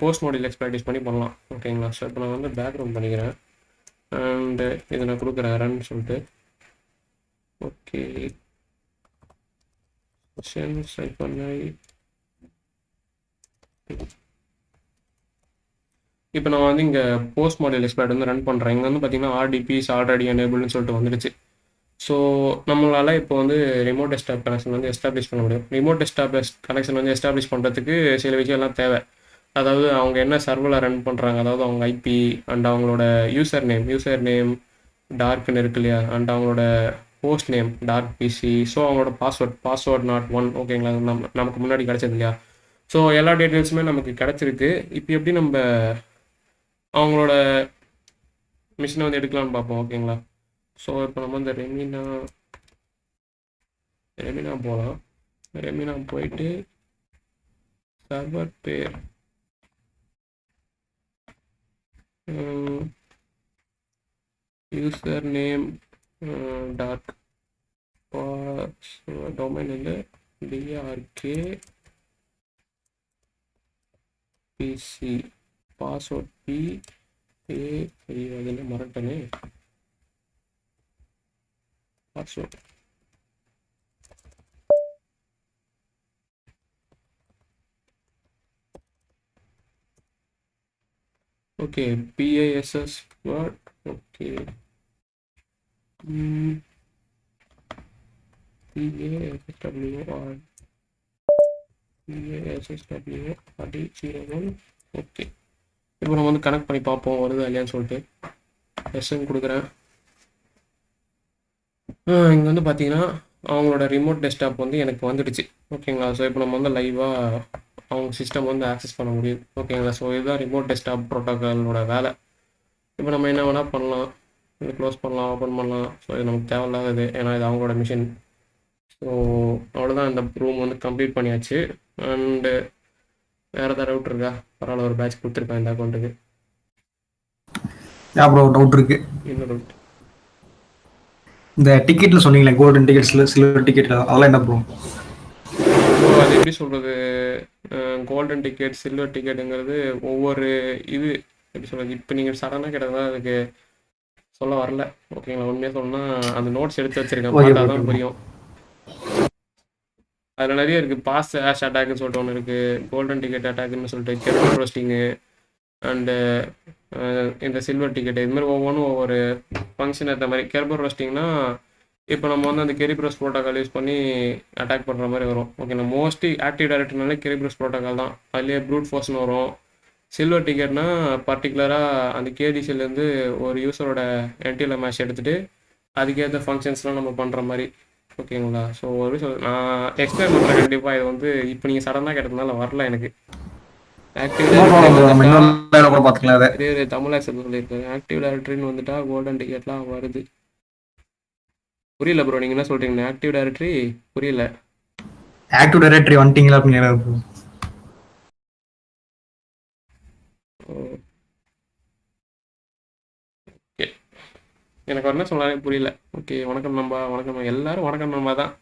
போஸ்ட் மாடியூல் எக்ஸ்பிளாய்ட் பண்ணி பண்ணலாம் ஓகேங்களா. ஸோ இப்போ நான் வந்து பேக்ரவுண்ட் பண்ணிக்கிறேன் அண்டு இதை நான் கொடுக்குறேன் ரன் சொல்லிட்டு. ஓகே, இப்போ நான் வந்து இங்கே போஸ்ட் மாடியூல் எக்ஸ்பிளாய்ட் வந்து ரன் பண்ணுறேன். இங்கே வந்து பார்த்தீங்கன்னா ஆர்டிபிஸ் ஆல்ரெடி எனேபிள்னு சொல்லிட்டு வந்துடுச்சு. ஸோ நம்மளால் இப்போ வந்து ரிமோட் டெஸ்க்டாப் கனெக்ஷன் வந்து எஸ்டாப்ளிஷ் பண்ண முடியும். ரிமோட் டெஸ்க்டாப் கனெக்ஷன் வந்து எஸ்டாப்ளிஷ் பண்ணுறதுக்கு சில விஷயம்லாம் தேவை. அதாவது அவங்க என்ன சர்வரில் ரன் பண்ணுறாங்க, அதாவது அவங்க ஐபி அண்ட் அவங்களோட யூசர் நேம் டார்க்னு இருக்கு இல்லையா, அண்ட் அவங்களோட post name dark PC, so அவங்களோட பாஸ்வேர்ட் நாட் 1 ஓகேங்களா, நமக்கு முன்னாடி கிடச்சது இல்லையா. ஸோ எல்லா டீட்டெயில்ஸுமே நமக்கு கிடச்சிருக்கு. இப்போ எப்படி நம்ம அவங்களோட மிஷினை வந்து எடுக்கலாம்னு பார்ப்போம் ஓகேங்களா. ஸோ இப்போ நம்ம இந்த ரெமினா போகலாம். ரெமினா போயிட்டு சர்வர் பேர் யூசர் நேம் டார்க் டொமைன் வந்து DRK PC password P A அதில் மறட்டனே password. Okay, PISS word. Okay, PASSWR01. Okay, இப்போ நம்ம வந்து கனெக்ட் பண்ணி பார்ப்போம் வருதா இல்லையான்னு சொல்லிட்டு. எஸ்எம் கொடுக்குறேன். இங்கே வந்து பார்த்தீங்கன்னா அவங்களோட ரிமோட் டெஸ்க்டாப் வந்து எனக்கு வந்துடுச்சு ஓகேங்களா. ஸோ இப்போ நம்ம வந்து லைவாக அவங்க சிஸ்டம் வந்து ஆக்சஸ் பண்ண முடியுது ஓகேங்களா. ஸோ இதுதான் ரிமோட் டெஸ்க்டாப் ப்ரோட்டோக்காலோட வேலை. இப்போ நம்ம என்ன வேணால் பண்ணலாம், இது க்ளோஸ் பண்ணலாம், ஓப்பன் பண்ணலாம். ஸோ இது நமக்கு தேவையில்லாதது, ஏன்னா இது அவங்களோட மிஷின். ஸோ அவ்வளோதான், இந்த ரூம் வந்து கம்ப்ளீட் பண்ணியாச்சு. அண்டு வேறு ஏதாவது டவுட் இருக்கா? பரவாயில்ல, ஒரு பேட்ச் கொடுத்துருக்கேன் இந்த அக்கௌண்ட்டுக்கு. அப்புறம் டவுட் இருக்கு. என்ன டவுட்? இந்த டிக்கெட்ல சொன்னீங்களே கோல்டன் டிக்கெட்ஸ்ல சில்வர் டிக்கெட், அதெல்லாம் என்ன ப்ரோ? அது எப்படி சொல்கிறது, கோல்டன் டிக்கெட் சில்வர் டிக்கெட்டுங்கிறது ஒவ்வொரு இது எப்படி சொல்கிறது, இப்போ நீங்கள் சடனாக கேட்டதா அதுக்கு சொல்ல வரல ஓகேங்களா. உண்மையாக சொல்லணும்னா அந்த நோட்ஸ் எடுத்து வச்சிருக்கேன், பார்த்தா தான் புரியும். அதில் நிறைய இருக்குது. பாஸ் ஆஷ் அட்டாக்னு சொல்லிட்டு ஒன்று இருக்குது, கோல்டன் டிக்கெட் அட்டாக்னு சொல்லிட்டு, கெர்பர் ரோஸ்டிங்கு அண்டு இந்த சில்வர் டிக்கெட், இது மாதிரி ஒவ்வொன்றும் ஒவ்வொரு ஃபங்க்ஷன் ஏற்ற மாதிரி. கெர்பர் ரோஸ்டிங்னா இப்போ நம்ம வந்து அந்த கெரிப்ரோஸ் ப்ரோட்டோக்கால் யூஸ் பண்ணி அட்டாக் பண்ணுற மாதிரி வரும் ஓகேண்ணா. மோஸ்ட்லி ஆக்டிவ் டைரக்டர்னாலே கெரிப்ரோஸ் ப்ரோட்டோக்கால் தான், அதுலேயே ப்ரூட் ஃபோர்ஸ்னு வரும். சில்வர் டிக்கெட்னா பர்டிகுலராக அந்த கேடிசிலேருந்து ஒரு யூஸரோட என்டிஎல் மேட்ச் எடுத்துகிட்டு அதுக்கேற்ற ஃபங்க்ஷன்ஸ்லாம் நம்ம பண்ணுற மாதிரி ஓகேங்களா. ஸோ ஒரு நான் எக்ஸ்பிளைன் பண்ணுறேன் கண்டிப்பாக. இது வந்து இப்போ நீங்கள் சடனாக கேட்டதுனால வரல எனக்கு. Active no directory problem bro, நம்ம வந்துட்டா இன்னொரு லைவ்ல கூட பார்த்துக்கலாம் அதை. பெரிய தமிழ் ஆக்சன் சொல்லியிருக்காரு. ஆக்டிவ் டைரக்டரின்னு வந்துட்டா கோல்டன் டிக்கெட்லாம் வருது. புரியல ப்ரோ, நீங்கள் என்ன சொல்கிறீங்க? ஆக்டிவ் டைரக்டரி புரியல. ஆக்டிவ் டைரக்டரி வந்துட்டீங்களா அப்படின்னு கேட்குறாரு ப்ரோ. ஓகே, எனக்கு என்ன சொன்னாலே புரியல. ஓகே, வணக்கம் நண்பா. வணக்கம் எல்லாரும் வணக்கம் நண்பா தான்.